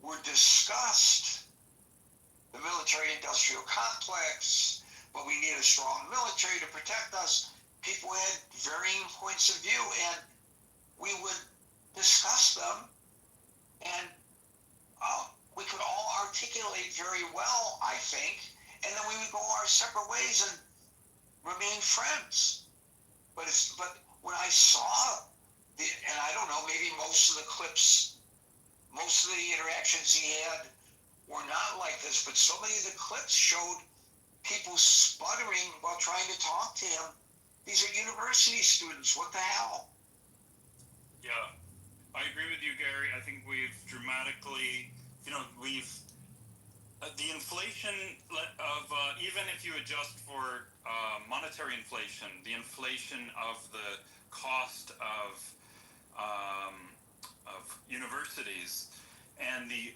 were discussed. The military-industrial complex, but we need a strong military to protect us. People had varying points of view, and we would discuss them, and we could all articulate very well, I think, and then we would go our separate ways and remain friends. But when I saw and I don't know, maybe most of the clips, most of the interactions he had were not like this, but so many of the clips showed people sputtering while trying to talk to him. These are university students. What the hell? Yeah, I agree with you, Gary. I think we've dramatically, the inflation of, even if you adjust for monetary inflation, the inflation of the cost of universities and the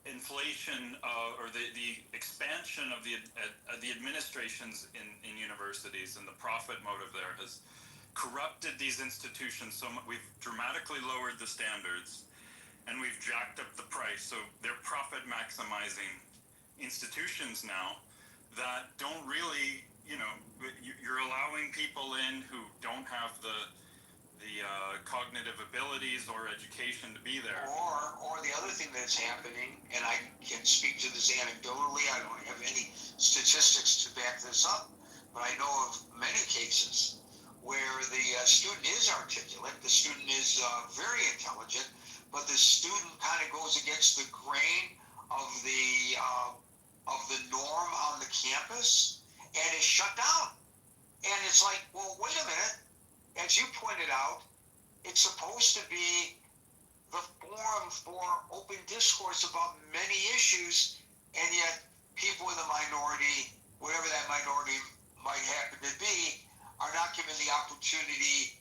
inflation or the expansion of the administrations in universities and the profit motive there has corrupted these institutions so much. We've dramatically lowered the standards and we've jacked up the price, so they're profit maximizing institutions now that don't really, you're allowing people in who don't have the cognitive abilities or education to be there. Or the other thing that's happening, and I can speak to this anecdotally, I don't have any statistics to back this up, but I know of many cases where the student is articulate, the student is very intelligent, but the student kind of goes against the grain of the norm on the campus and is shut down. And it's like, well, wait a minute. As you pointed out, it's supposed to be the forum for open discourse about many issues, and yet people in the minority, whatever that minority might happen to be, are not given the opportunity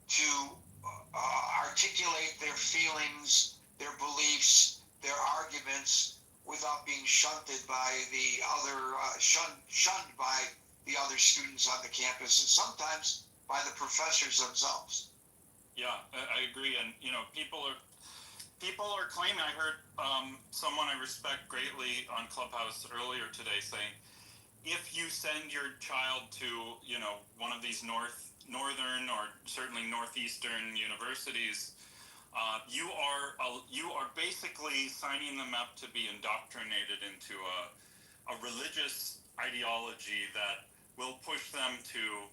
to articulate their feelings, their beliefs, their arguments without being shunted by the other, shunned by the other students on the campus, and sometimes by the professors themselves. Yeah, I agree, and people are claiming. I heard someone I respect greatly on Clubhouse earlier today saying, if you send your child to one of these northern or certainly northeastern universities, you are basically signing them up to be indoctrinated into a religious ideology that will push them to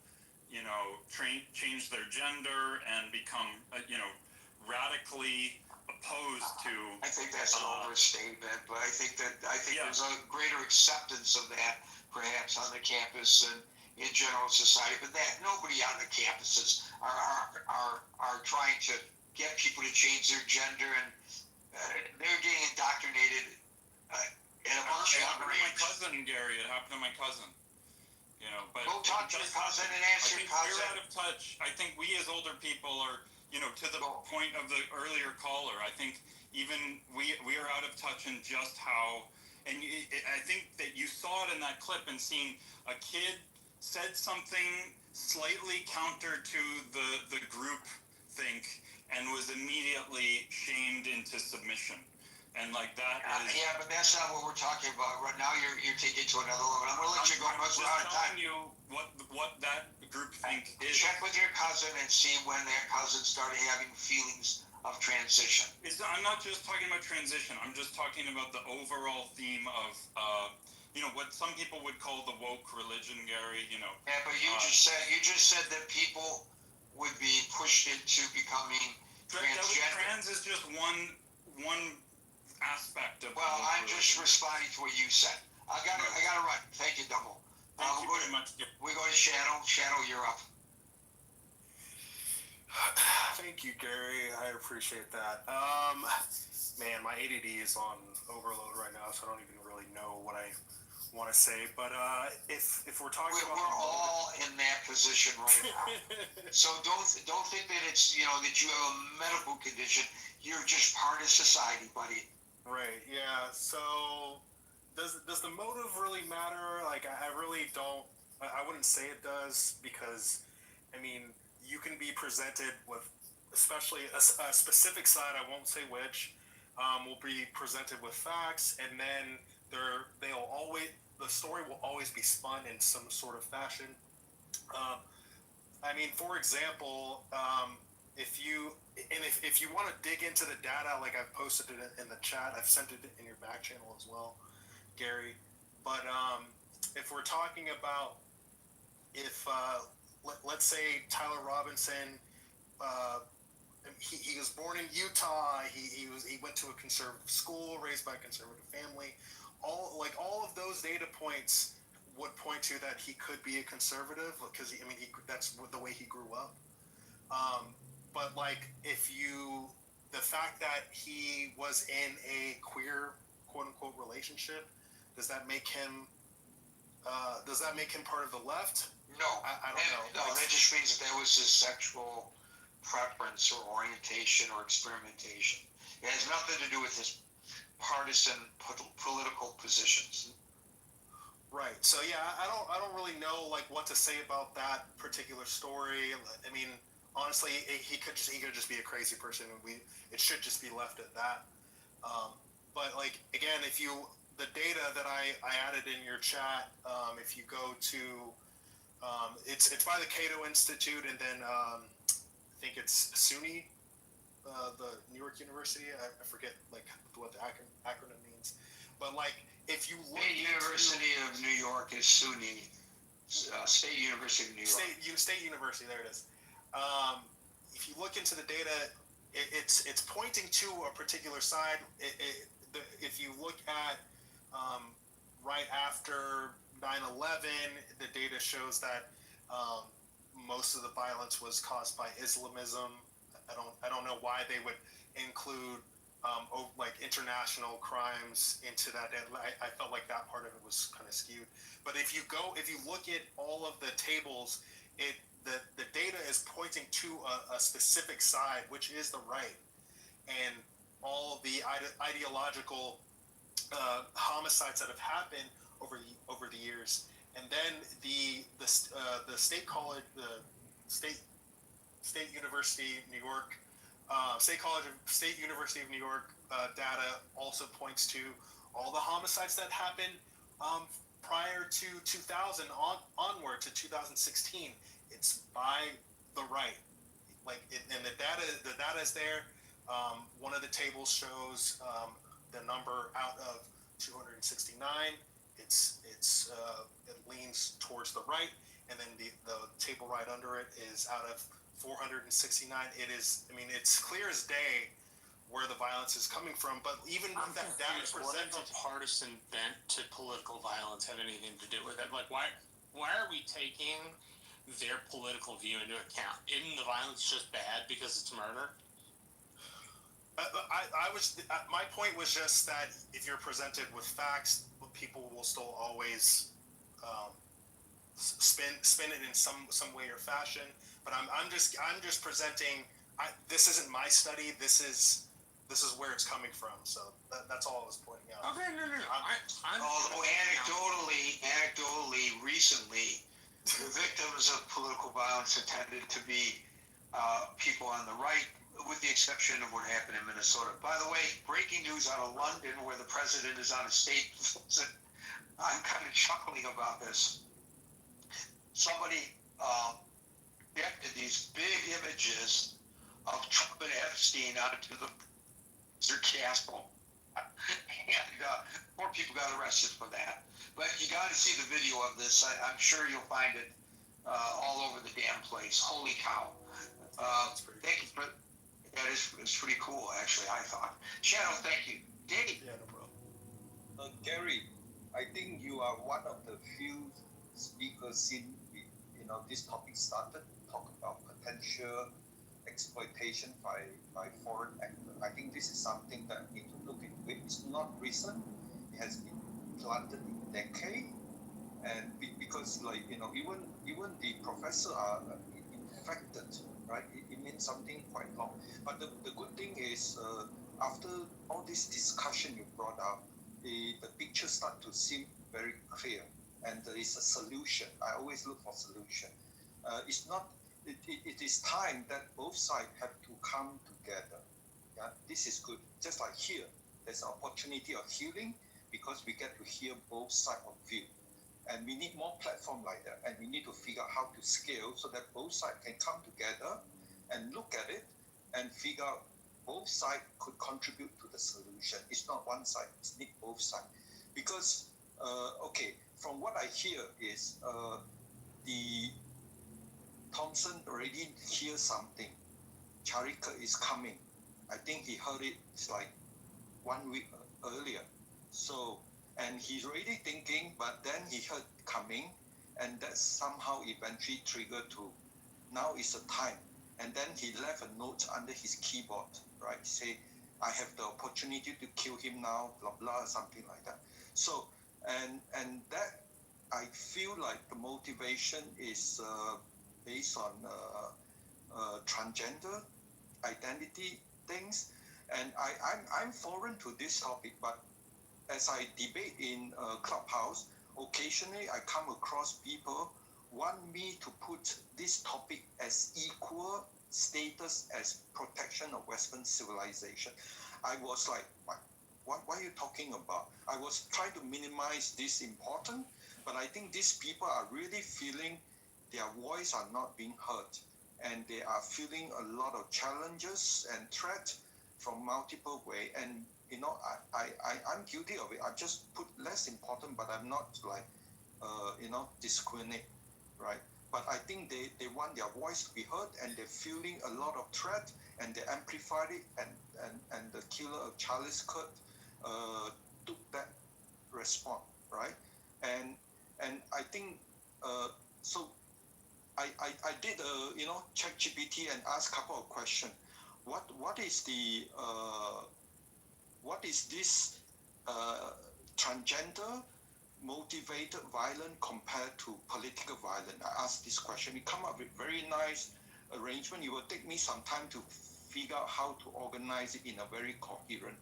change their gender and become, radically opposed to. I think that's an overstatement, but I think there's a greater acceptance of that, perhaps on the campus and in general society. But that nobody on the campuses are trying to get people to change their gender, and they're getting indoctrinated at a much younger age. My cousin, Gary. It happened to my cousin. But go talk to your cousin and ask your cousin. We're out of touch. I think we as older people are, to the point of the earlier caller, I think even we are out of touch in just how, and I think that you saw it in that clip and seeing a kid said something slightly counter to the group think and was immediately shamed into submission. And like that is. Yeah, but that's not what we're talking about right now. You're taking it to another level. I'm gonna let you go because we're out of time. I'm just telling you what that group think is. Check with your cousin and see when that cousin started having feelings of transition. I'm not just talking about transition. I'm just talking about the overall theme of, what some people would call the woke religion, Gary. Yeah, but you just said that people would be pushed into becoming transgender. Trans is just one aspect of. Well, I'm just responding to what you said. I gotta run. Thank you, Double. Thank you very much. We go to Shadow. Shadow, you're up. Thank you, Gary. I appreciate that. Man, my ADD is on overload right now, so I don't even really know what I want to say. But if we're talking about, we're all in that position right now. So don't think that it's that you have a medical condition. You're just part of society, buddy. Right. Yeah. So does the motive really matter? Like, I really don't. I wouldn't say it does, because, I mean, you can be presented with, especially a specific side, I won't say which, will be presented with facts, and then the story will always be spun in some sort of fashion. I mean, for example, if you want to dig into the data, like I've posted it in the chat, I've sent it in your back channel as well, Gary. But if we're talking about, if let's say Tyler Robinson, he was born in Utah. He went to a conservative school, raised by a conservative family. All of those data points would point to that he could be a conservative, because that's the way he grew up. But the fact that he was in a queer, quote unquote, relationship, does that make him part of the left? No, I don't know. No, that just means that was his sexual preference or orientation or experimentation. It has nothing to do with his partisan political positions. Right. So yeah, I don't really know what to say about that particular story. I mean, honestly, he could just be a crazy person, and it should just be left at that. But again, the data that I added in your chat, if you go to, it's by the Cato Institute, and then I think it's SUNY, the New York University. I forget what the acronym means, but if you look, State University of New York is SUNY, State University of New York. State University, there it is. If you look into the data, it's pointing to a particular side. If you look at right after 9/11, the data shows that most of the violence was caused by Islamism. I don't know why they would include international crimes into that. I felt like that part of it was kind of skewed. But if you look at all of the tables, the data is pointing to a specific side, which is the right, and all the ideological homicides that have happened over the years. And then the state college, the State University of New York, State University of New York data also points to all the homicides that happened prior to 2000 onward to 2016. It's by the right, and the data is there. One of the tables shows the number out of 269. It leans towards the right, and then the table right under it is out of 469. It is, it's clear as day where the violence is coming from. But even with that data presented, what does a partisan bent to political violence have anything to do with it? Why are we taking their political view into account? Isn't the violence just bad because it's murder? My point was just that if you're presented with facts, people will still always spin it in some way or fashion. But I'm just presenting. This isn't my study. This is where it's coming from. So that's all I was pointing out. Okay, no. Anecdotally, recently, the victims of political violence have tended to be people on the right, with the exception of what happened in Minnesota. By the way, breaking news out of London, where the president is on a state visit. I'm kind of chuckling about this. Somebody projected these big images of Trump and Epstein onto the castle. And more people got arrested for that. But you got to see the video of this. I'm sure you'll find it all over the damn place. Holy cow. Thank you for that. Is pretty cool, actually, I thought. Shadow, thank you. Dave. Yeah, no problem. Gary, I think you are one of the few speakers since this topic started. Talk about potential exploitation by foreign actors. I think this is something that we need to look into. It's not recent. It has been planted in decades, and because even the professor are infected, right? It means something quite long. But the good thing is, after all this discussion you brought up, the picture start to seem very clear, and there is a solution. I always look for solution. It's not. It is time that both sides have to come together. Yeah, this is good. Just like here, there's an opportunity of healing because we get to hear both sides of view, and we need more platform like that. And we need to figure out how to scale so that both sides can come together and look at it and figure out both sides could contribute to the solution. It's not one side. It's need both sides. Because from what I hear is the Thompson already hear something. Charika is coming. I think he heard it like 1 week earlier. So, and he's already thinking, but then he heard coming, and that somehow eventually triggered to, now is the time. And then he left a note under his keyboard, right? Say, I have the opportunity to kill him now, blah, blah, something like that. So, and that, I feel like the motivation is based on transgender identity things. And I'm foreign to this topic, but as I debate in Clubhouse, occasionally I come across people want me to put this topic as equal status as protection of Western civilization. I was like, what are you talking about? I was trying to minimize this important, but I think these people are really feeling their voice are not being heard, and they are feeling a lot of challenges and threats from multiple ways. And I'm guilty of it. I just put less important, but I'm not like discriminate, right? But I think they want their voice to be heard, and they're feeling a lot of threat, and they amplified it, and the killer of Charlie Kirk took that response, right? And I think so. I did check GPT and asked a couple of questions. What is this transgender motivated violence compared to political violence? I asked this question. It come up with very nice arrangement. It will take me some time to figure out how to organize it in a very coherent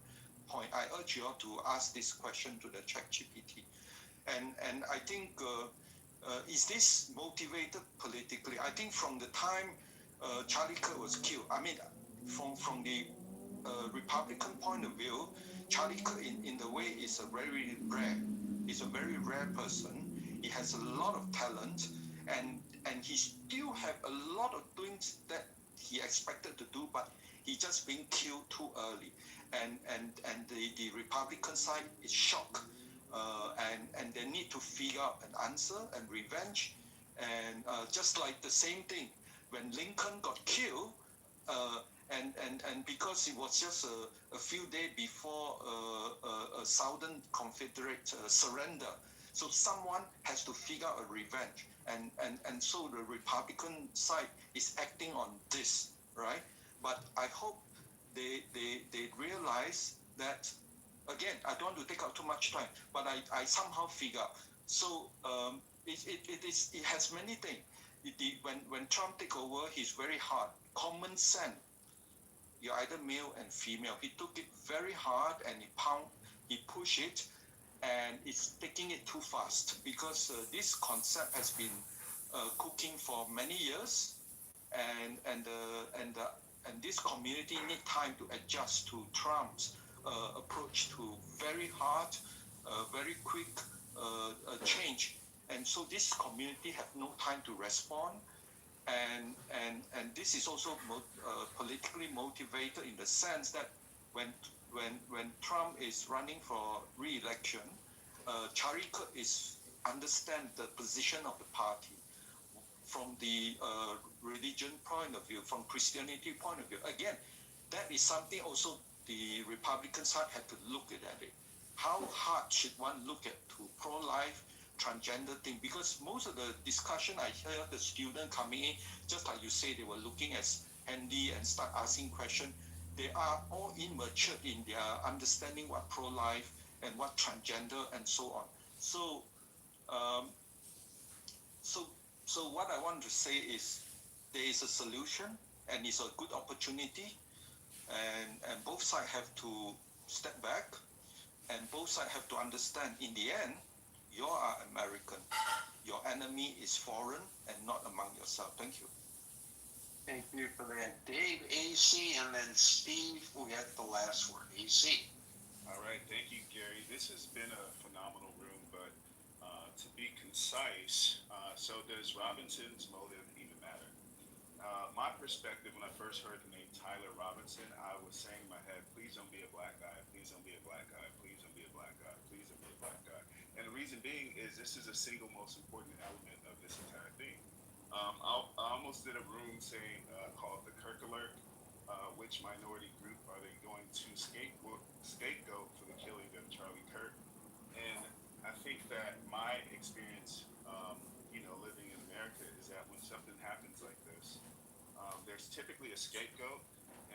point. I urge you all to ask this question to the ChatGPT. And I think, is this motivated politically? I think from the time Charlie Kirk was killed, I mean, from the Republican point of view, Charlie Kirk in the way is a very rare. He's a very rare person. He has a lot of talent, and he still have a lot of things that he expected to do, but he just being killed too early. And the Republican side is shocked. And they need to figure out an answer and revenge. And just like the same thing, when Lincoln got killed, and because it was just a few days before a Southern Confederate surrender, so someone has to figure out a revenge, and so the Republican side is acting on this, right? But I hope they realize that. Again, I don't want to take out too much time, but I somehow figure out. So it has many things. When Trump take over, he's very hard. Common sense. You're either male and female. He took it very hard, and he pushed it, and it's taking it too fast because this concept has been cooking for many years, and and this community need time to adjust to Trump's approach to very hard, very quick change. And so this community have no time to respond. And this is also politically motivated in the sense that when Trump is running for re-election, Charlie Kirk is understand the position of the party from the religion point of view, from Christianity point of view. Again, that is something also the Republican side had to look at it. How hard should one look at to pro-life, transgender thing? Because most of the discussion I hear the student coming in, just like you say, they were looking at handy and start asking questions. They are all immature in their understanding what pro-life and what transgender and so on. So, so what I want to say is there is a solution and it's a good opportunity, and both sides have to step back, and both sides have to understand in the end, you are American. Your enemy is foreign and not among yourself. Thank you. Thank you for that. Dave, AC, and then Steve will get the last word. AC. All right. Thank you, Gary. This has been a phenomenal room, but to be concise, so does Robinson's motive even matter? My perspective, when I first heard the name Tyler Robinson, I was saying in my head, please don't be a black guy, please don't be a black guy, please don't be a black guy, please don't be a black guy. And the reason being is this is the single most important element of this entire thing. I almost did a room saying, called the Kirk Alert. Which minority group are they going to scapegoat for the killing of Charlie Kirk? And I think that my experience, living in America, is that when something happens like this, there's typically a scapegoat,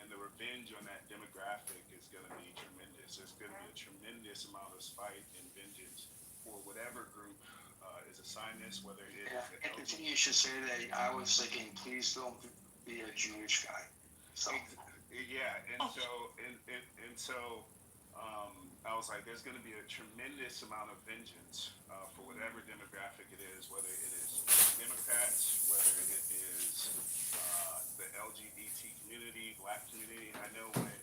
and the revenge on that demographic is going to be tremendous. There's going to be a tremendous amount of spite and vengeance for whatever group is assigned this, whether it is. Yeah, and you should say that. I was thinking, please don't be a Jewish guy. So. Yeah, and so I was like, there's going to be a tremendous amount of vengeance for whatever demographic it is, whether it is Democrats, whether it is the LGBT community, black community. I know when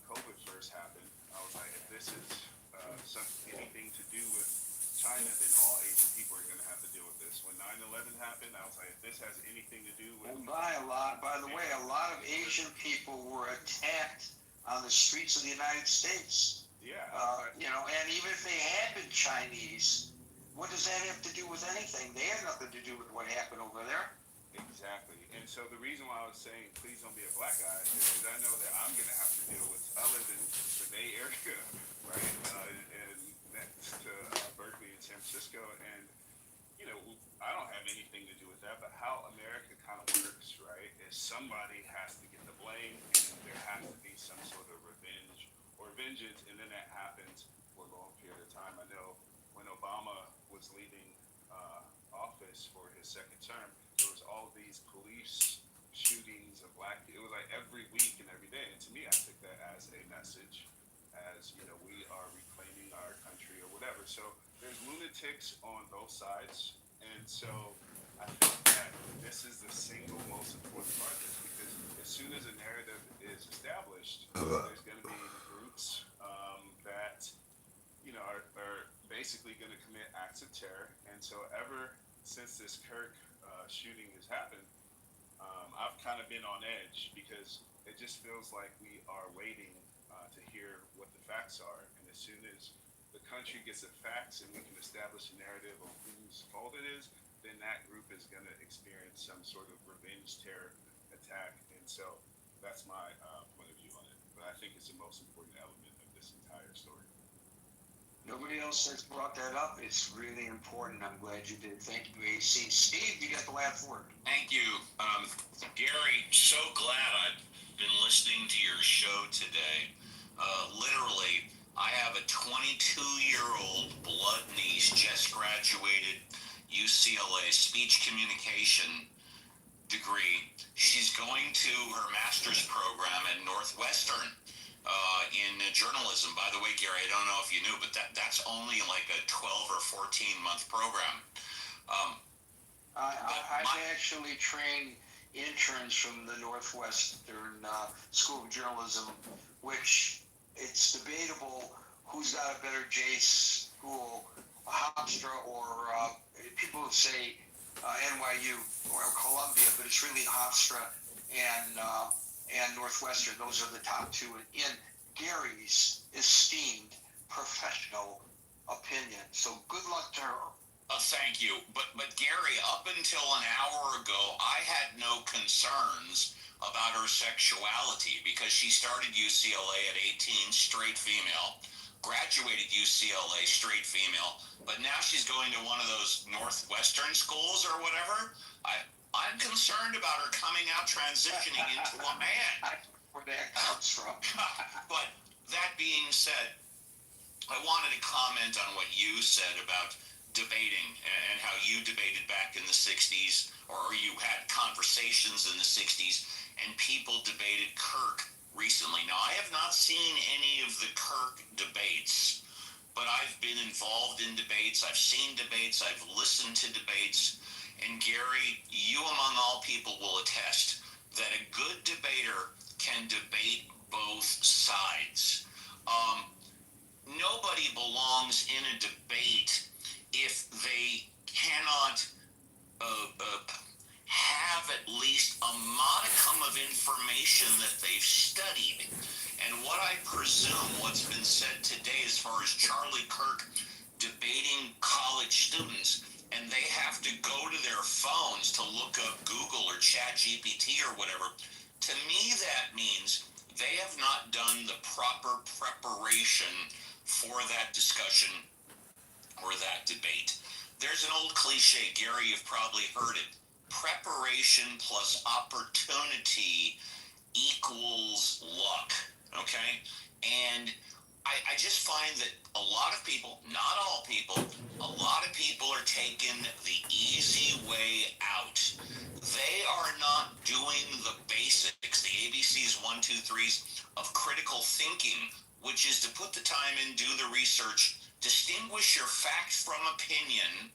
COVID first happened, I was like, if this is anything to do with China, then all Asian people are going to have to deal with this. When 9/11 happened, I was like, if this has anything to do with... By the way, a lot of Asian people were attacked on the streets of the United States. Yeah. And even if they had been Chinese, what does that have to do with anything? They had nothing to do with what happened over there. Exactly. And so the reason why I was saying, please don't be a black guy, is because I know that I'm going to have to deal with, I live in the Bay Area, right? And next to Berkeley and San Francisco, and I don't have anything to do with that, but how America kind of works, right, is somebody has to get the blame, and there has to be some sort of revenge or vengeance, and then that happens for a long period of time. I know when Obama was leaving office for his second term, there was all these police shootings of black people. It was like every week and every day, and to me, I took that as a message, as, we are reclaiming our country or whatever. So there's lunatics on both sides. And so I think that this is the single most important part of this, because as soon as a narrative is established, there's going to be groups that, are basically going to commit acts of terror. And so ever since this Kirk shooting has happened, I've kind of been on edge, because it just feels like we are waiting to hear what the facts are. And as soon as the country gets the facts and we can establish a narrative of whose fault it is, then that group is going to experience some sort of revenge terror attack. And so that's my point of view on it. But I think it's the most important element of this entire story. Nobody else has brought that up. It's really important. I'm glad you did. Thank you, AC. Steve, you got the last word. Thank you. Gary, so glad I've been listening to your show today. Literally, I have a 22-year-old blood niece, just graduated UCLA speech communication degree. She's going to her master's program at Northwestern in journalism. By the way, Gary, I don't know if you knew, but that's only like a 12 or 14-month program. I've actually trained interns from the Northwestern School of Journalism, which it's debatable who's got a better J school, Hofstra or people say NYU or Columbia, but it's really Hofstra and Northwestern. Those are the top two in Gary's esteemed professional opinion. So good luck to her. Thank you. But Gary, up until an hour ago, I had no concerns about her sexuality because she started UCLA at 18, straight female, graduated UCLA, straight female, but now she's going to one of those Northwestern schools or whatever. I'm concerned about her coming out transitioning into a man. Where that comes from. But that being said, I wanted to comment on what you said about debating and how you debated back in the 60s, or you had conversations in the 60s, and people debated Kirk recently. Now, I have not seen any of the Kirk debates, but I've been involved in debates. I've seen debates. I've listened to debates. And Gary, you among all people will attest that a good debater can debate both sides. Nobody belongs in a debate if they cannot have at least a modicum of information that they've studied. And what I presume what's been said today as far as Charlie Kirk debating college students, and they have to go to their phones to look up Google or ChatGPT or whatever, to me that means they have not done the proper preparation for that discussion or that debate. There's an old cliche, Gary, you've probably heard it. Preparation plus opportunity equals luck, okay? And I just find that a lot of people, not all people, a lot of people are taking the easy way out. They are not doing the basics, the ABCs, 1, 2, 3s of critical thinking, which is to put the time in, do the research, distinguish your facts from opinion,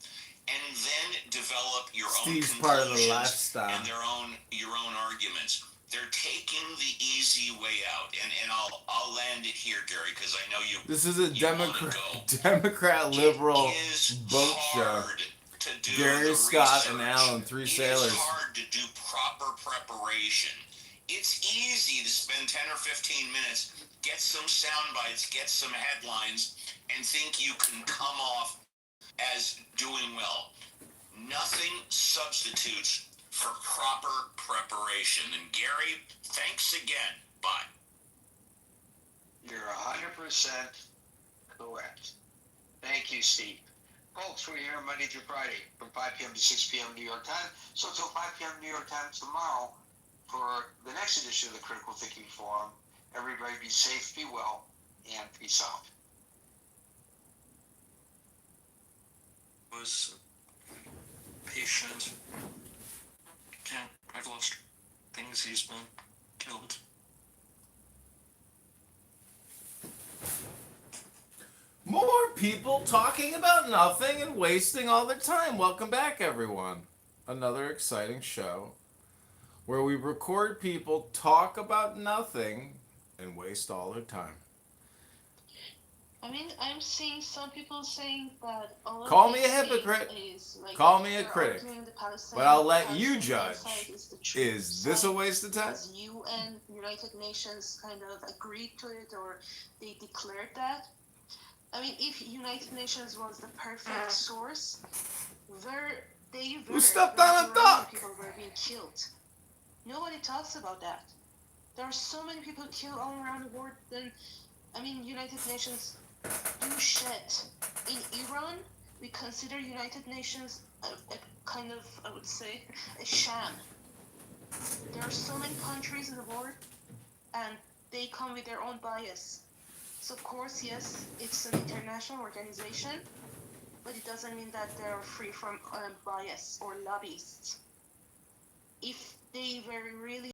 and then develop your Steve's own part of the conclusions lifestyle. and your own arguments. They're taking the easy way out, and I'll land it here, Gary, because I know you. This is a Democrat liberal boat show. Gary, Scott, and Alan, three sailors. It's hard to do proper preparation. It's easy to spend 10 or 15 minutes, get some sound bites, get some headlines, and think you can come off as doing well. Nothing substitutes for proper preparation. And Gary, thanks again. Bye. You're 100% correct. Thank you, Steve. Folks, we're here Monday through Friday from 5 p.m. to 6 p.m. New York time. So until 5 p.m. New York time tomorrow for the next edition of the Critical Thinking Forum. Everybody be safe, be well, and peace out. Was patient. I've lost things. He's been killed. More people talking about nothing and wasting all their time. Welcome back, everyone. Another exciting show where we record people talk about nothing and waste all their time. I mean, I'm seeing some people saying that all of Call me a this hypocrite. Is like Call me a they're critic. arguing the But I'll let Palestinian you judge. side is the truth Is this a side, waste of time? because UN, United Nations, kind of agreed to it, or they declared that. I mean, if United Nations was the perfect source, Who stepped on a duck? people were being killed. Nobody talks about that. There are so many people killed all around the world. Then, I mean, United Nations do shit. In Iran, we consider United Nations a kind of, I would say, a sham. There are so many countries in the world, and they come with their own bias. So of course, yes, it's an international organization, but it doesn't mean that they're free from bias or lobbyists. If they were really